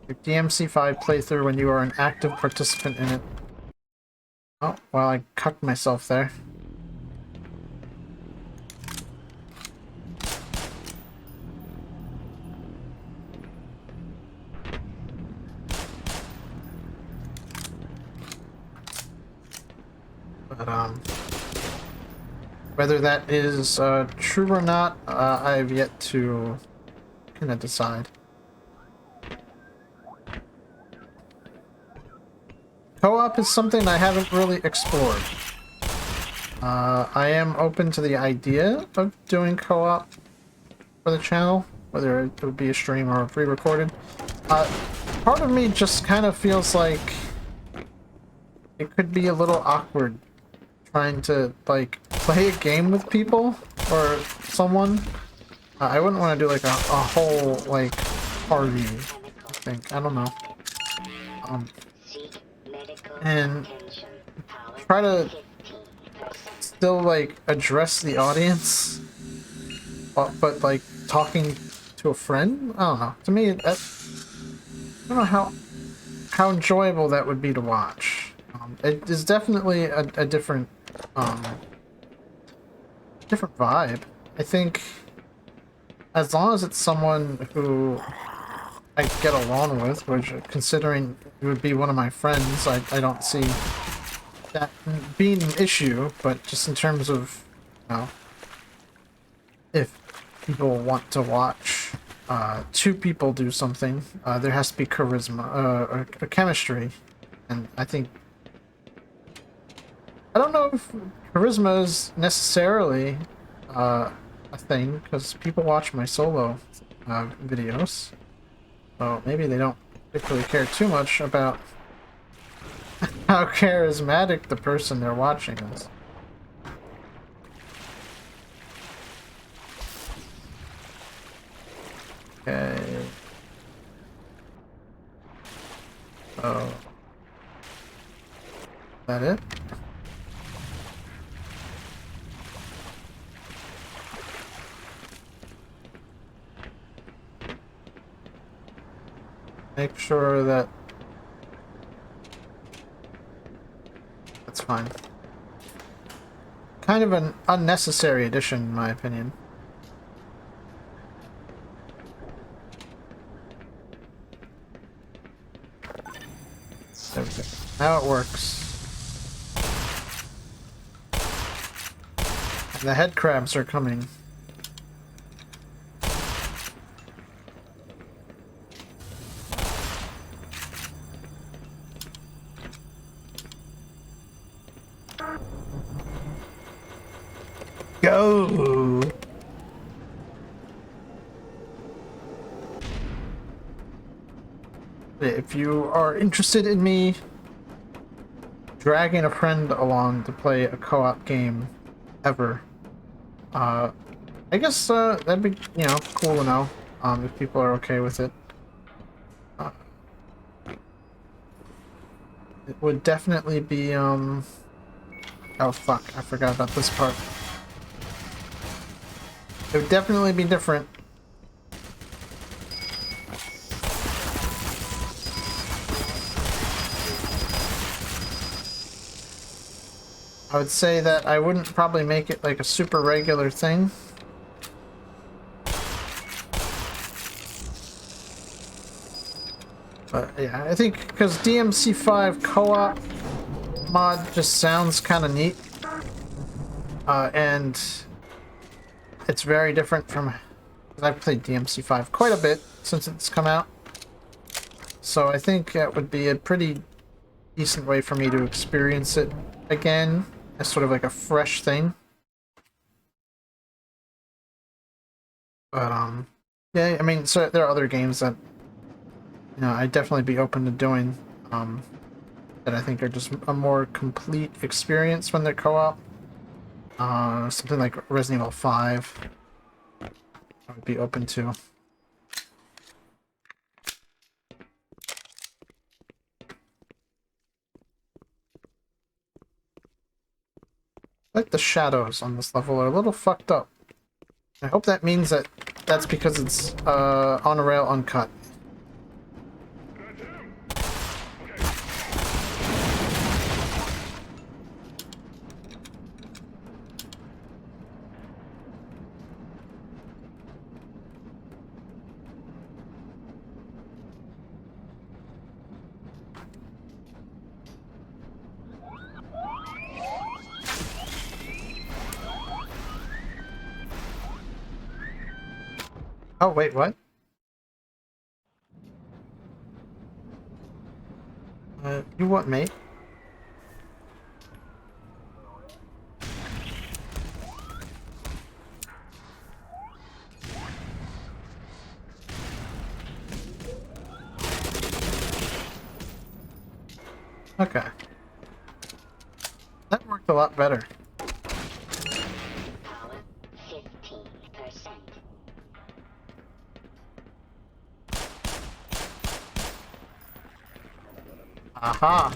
Your DMC5 playthrough when you are an active participant in it. Oh, well, I cucked myself there. But, whether that is true or not, I have yet to kind of decide. Co-op is something I haven't really explored. I am open to the idea of doing co-op for the channel, whether it would be a stream or pre-recorded. Part of me just kind of feels like it could be a little awkward trying to, like, play a game with people or someone. I wouldn't want to do, like, a whole, like, party, I think. I don't know. And try to still, like, address the audience, but like, talking to a friend? I don't know. To me, that... I don't know how enjoyable that would be to watch. It is definitely a different, different vibe. I think as long as it's someone who I get along with, which, considering it would be one of my friends, I don't see that being an issue, but just in terms of, you know, if people want to watch two people do something, there has to be charisma, or chemistry, and I think... I don't know if charisma is necessarily a thing, because people watch my solo videos, so maybe they don't particularly care too much about how charismatic the person they're watching is. Okay. So... is that it? Make sure that... that's fine. Kind of an unnecessary addition, in my opinion. There we go. Now it works. And the head crabs are coming. Go! If you are interested in me dragging a friend along to play a co-op game ever, I guess that'd be, you know, cool to know, if people are okay with it. It would definitely be, oh fuck, I forgot about this part. It would definitely be different. I would say that I wouldn't probably make it like a super regular thing. But yeah, I think because DMC5 co-op mod just sounds kind of neat. And it's very different from... I've played DMC5 quite a bit since it's come out. So I think that would be a pretty decent way for me to experience it again. As sort of like a fresh thing. But, yeah, I mean, so there are other games that, you know, I'd definitely be open to doing, that I think are just a more complete experience when they're co-op. Something like Resident Evil 5, I would be open to. Like the shadows on this level are a little fucked up. I hope that means that that's because it's on a rail uncut. Oh, wait, what? You what, mate? Okay. That worked a lot better.
Power 15%.
Aha!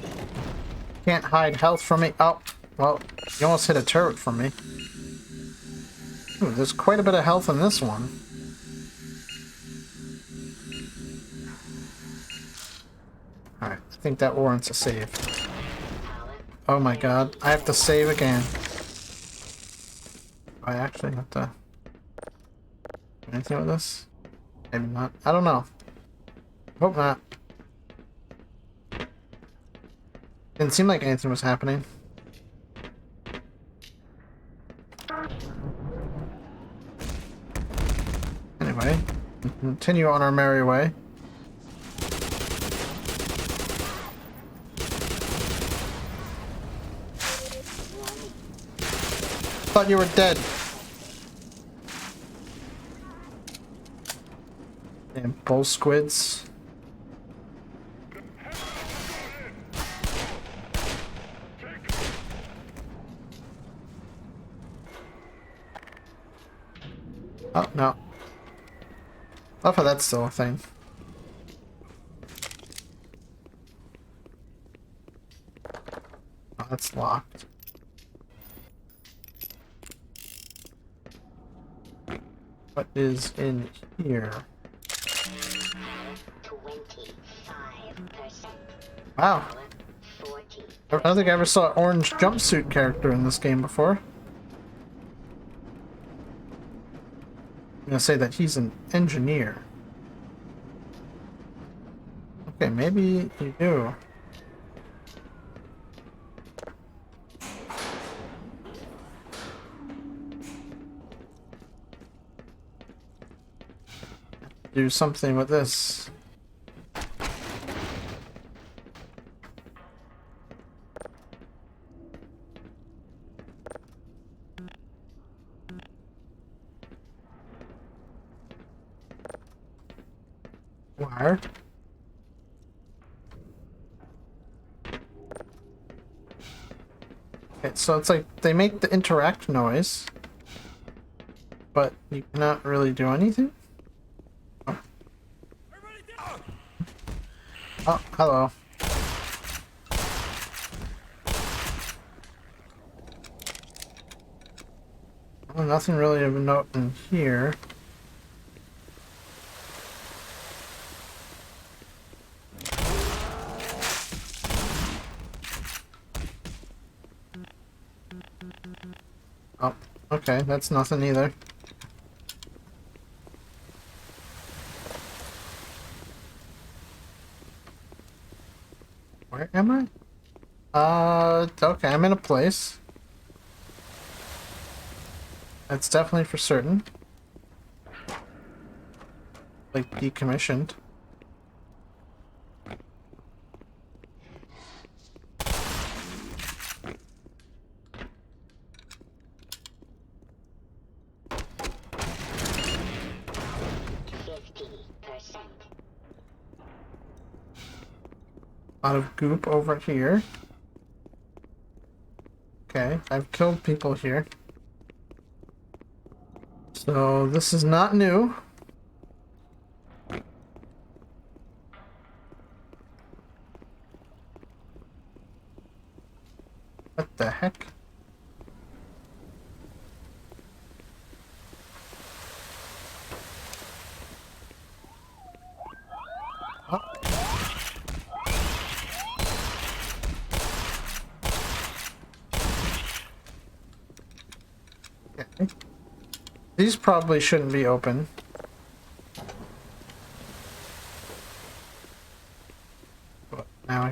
Can't hide health from me. Oh, well, you almost hit a turret from me. Ooh, there's quite a bit of health in this one. Alright, I think that warrants a save.
Power
Oh my god, I have to save again. I actually have to do anything with this? Maybe not. I don't know. Hope not. Didn't seem like anything was happening. Anyway, continue on our merry way. Thought you were dead. Damn bull squids. Oh, no. Love how that's still a thing. Oh, that's locked. What is in here?
25%.
Wow.
Power 40.
I don't think I ever saw an orange jumpsuit character in this game before. I'm gonna say that he's an engineer. Okay, maybe you do. Do something with this. Wire. Okay, so it's like they make the interact noise, but you cannot really do anything. Oh, hello. Well, nothing really of note in here. Oh, okay, that's nothing either. Where am I? Okay, I'm in a place. That's definitely for certain. Like, decommissioned. A lot of goop over here. Okay, I've killed people here. So, this is not new. What the heck? Oh. Okay. These probably shouldn't be open. But now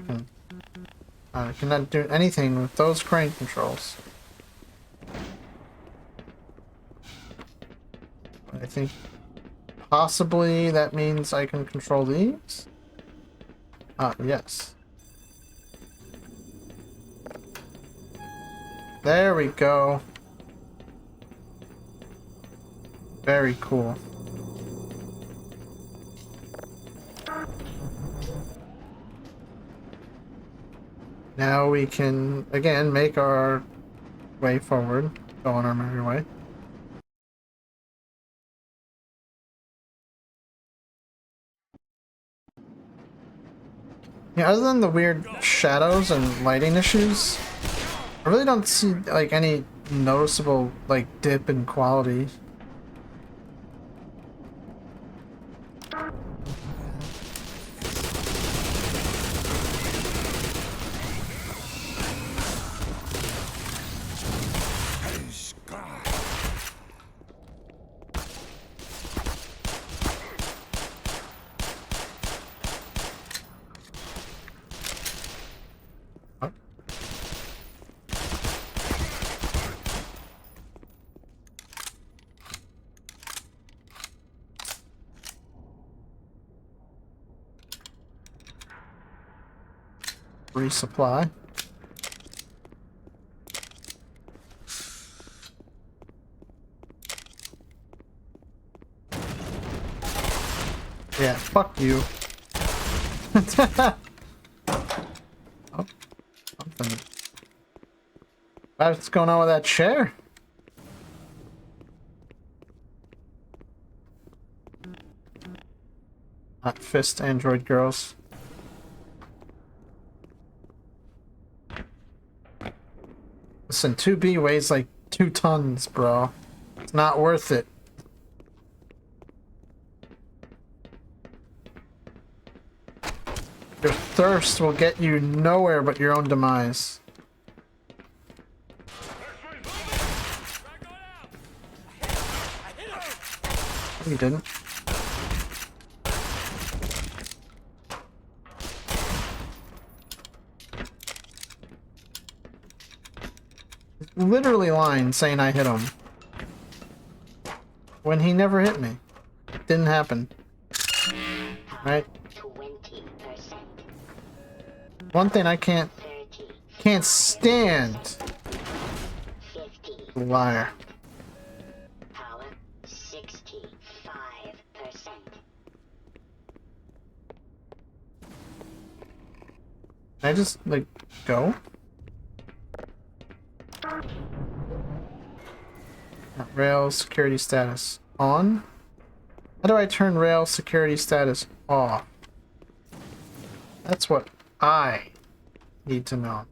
I cannot do anything with those crane controls. But I think Possibly that means I can control these? Yes. There we go. Very cool. Now we can, again, make our way forward. Go on our merry way. Yeah, other than the weird shadows and lighting issues, I really don't see, like, any noticeable, like, dip in quality. Resupply. Yeah, fuck you. Oh, something. What's going on with that chair? Not fist android girls. Listen, 2B weighs like 2 tons, bro. It's not worth it. Your thirst will get you nowhere but your own demise. No, you didn't. Literally lying, saying I hit him. When he never hit me. It didn't happen. Right?
20%.
One thing I can't
30.
stand.
50.
Liar.
Power 65%.
Can I just, like, go? Rail security status on? How do I turn rail security status off? That's what I need to know.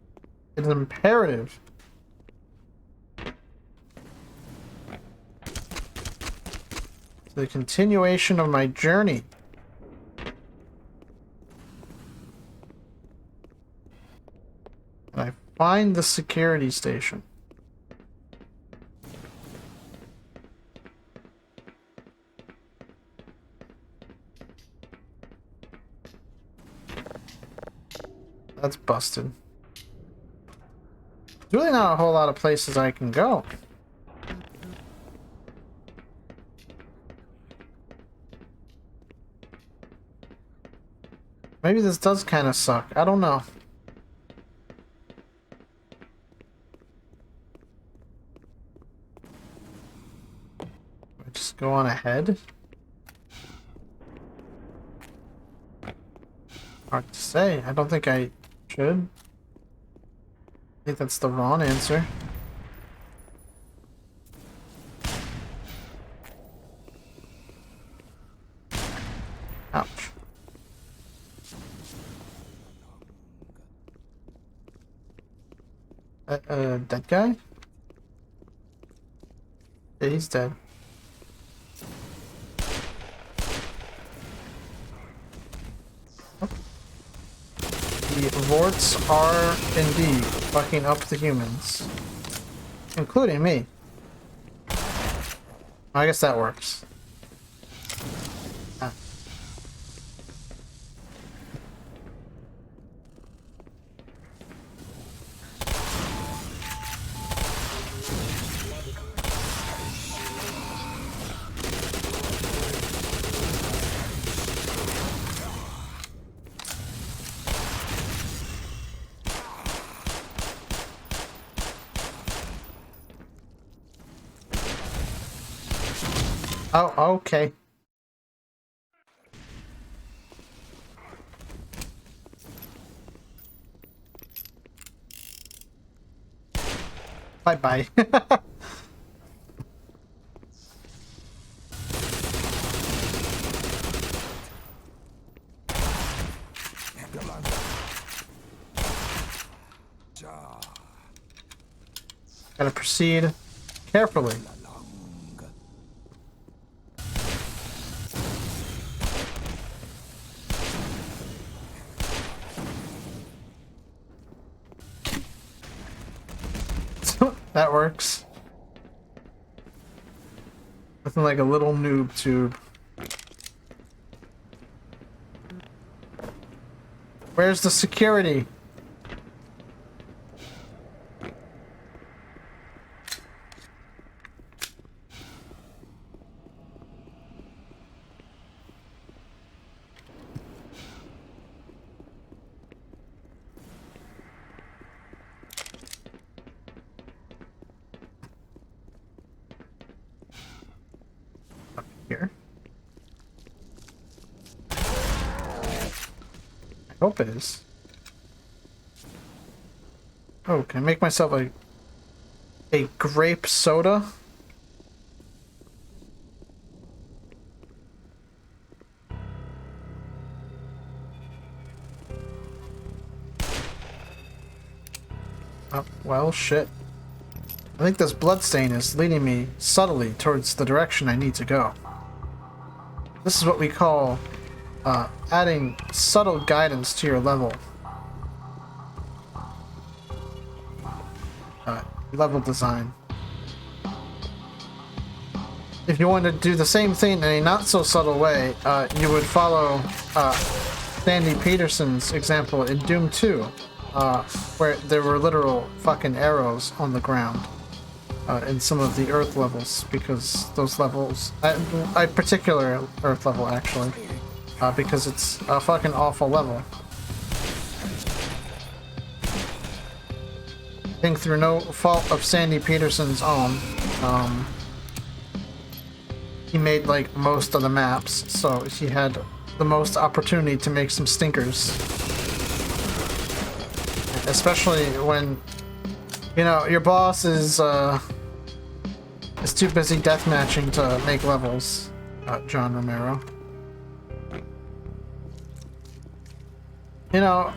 It's imperative. The continuation of my journey. And I find the security station. That's busted. There's really not a whole lot of places I can go. Maybe this does kind of suck. I don't know. I just go on ahead. Hard to say. I don't think I should. I think that's the wrong answer. Ouch. Dead guy? Yeah, he's dead. The Vorts are indeed fucking up the humans. Including me. I guess that works. Ah. Oh, okay. Bye-bye. Gotta proceed carefully. That works. Nothing like a little noob tube. Where's the security? Up here. I hope it is. Oh, can I make myself a grape soda? Oh, well, shit. I think this bloodstain is leading me subtly towards the direction I need to go. This is what we call adding subtle guidance to your level. Level design. If you wanted to do the same thing in a not so subtle way, you would follow Sandy Peterson's example in Doom 2, where there were literal fucking arrows on the ground in some of the Earth levels, because those levels, a particular Earth level actually, because it's a fucking awful level. I think through no fault of Sandy Peterson's own, he made like most of the maps, so he had the most opportunity to make some stinkers. Especially when, you know, your boss is too busy deathmatching to make levels, John Romero. You know,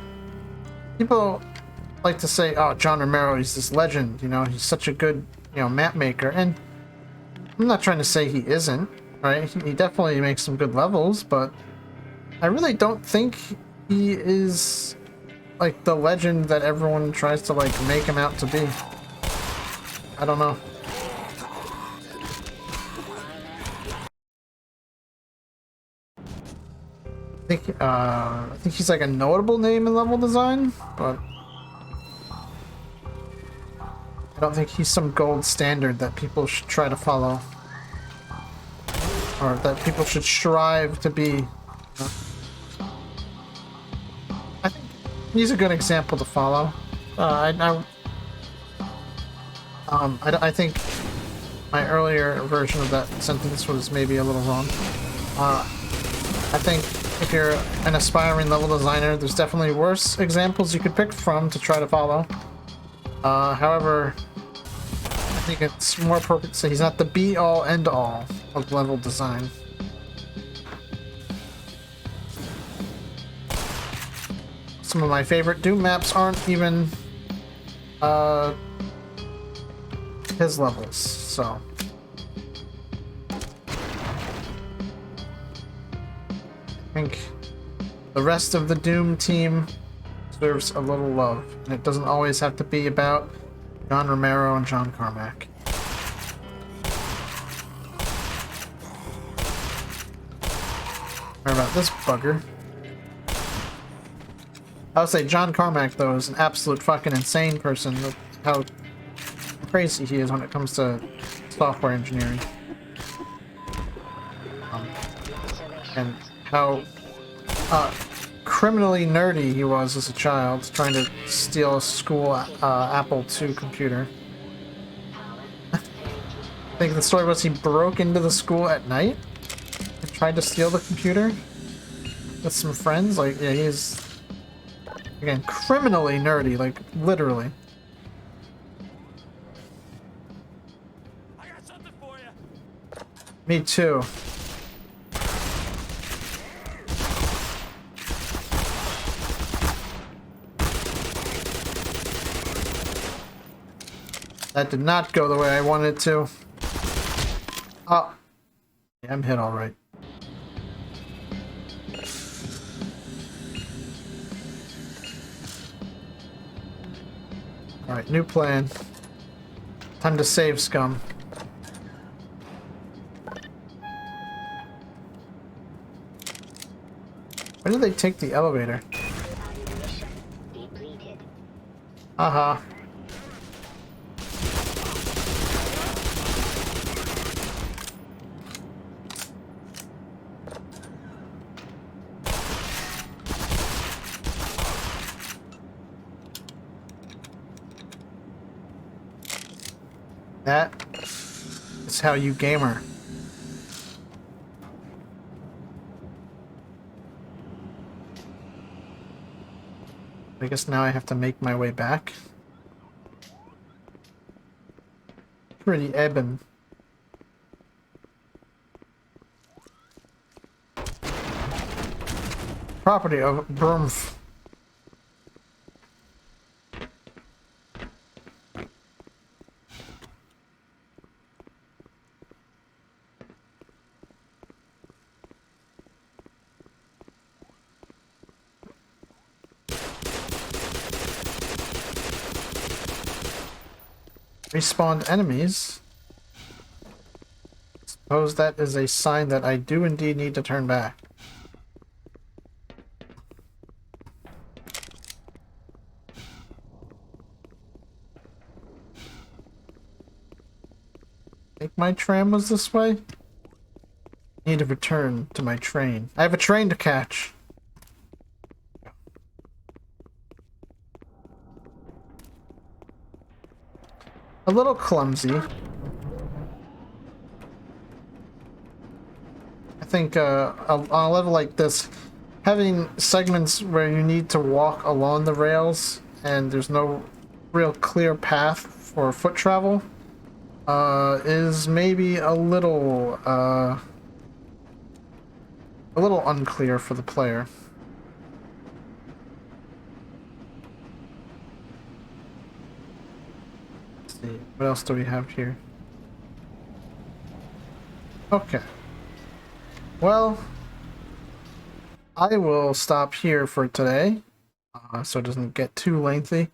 people like to say, oh, John Romero, he's this legend, you know, he's such a good, you know, map maker, and I'm not trying to say he isn't, right? He definitely makes some good levels, but I really don't think he is like the legend that everyone tries to like make him out to be. I don't know. I think he's like a notable name in level design, but I don't think he's some gold standard that people should try to follow. Or that people should strive to be. I think he's a good example to follow. I think my earlier version of that sentence was maybe a little wrong. I think if you're an aspiring level designer, there's definitely worse examples you could pick from to try to follow. However, I think it's more appropriate to say he's not the be-all, end-all of level design. Some of my favorite Doom maps aren't even his levels, so. I think the rest of the Doom team deserves a little love, and it doesn't always have to be about John Romero and John Carmack. What about this bugger? I would say John Carmack, though, is an absolute fucking insane person. How crazy he is when it comes to software engineering. And how criminally nerdy he was as a child, trying to steal a school Apple II computer. I think the story was he broke into the school at night and tried to steal the computer with some friends. Like, yeah, he's, again, criminally nerdy, like, literally.
I got something for you.
Me too. That did not go the way I wanted it to. Oh. Yeah, I'm hit all right. Alright, new plan. Time to save, scum. Where did they take the elevator?
Ammunition depleted.
Haha. That is how you gamer. I guess now I have to make my way back. Pretty ebon. Property of Brumf. Respawned enemies. Suppose that is a sign that I do indeed need to turn back. I think my tram was this way. Need to return to my train. I have a train to catch. A little clumsy. I think on a level like this, having segments where you need to walk along the rails and there's no real clear path for foot travel is maybe a little unclear for the player. What else do we have here? Okay. Well, I will stop here for today, so it doesn't get too lengthy.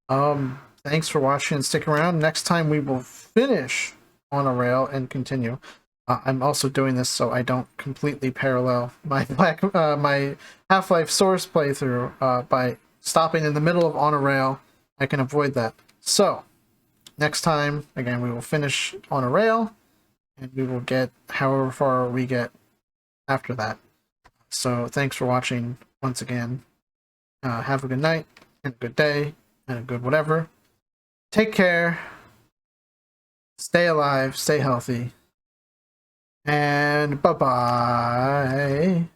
Thanks for watching and stick around. Next time we will finish on a rail and continue. I'm also doing this so I don't completely parallel my my Half-Life Source playthrough by stopping in the middle of on a rail. I can avoid that. So, next time, again, we will finish on a rail, and we will get however far we get after that. So, thanks for watching once again. Have a good night, and a good day, and a good whatever. Take care. Stay alive, stay healthy, and bye-bye.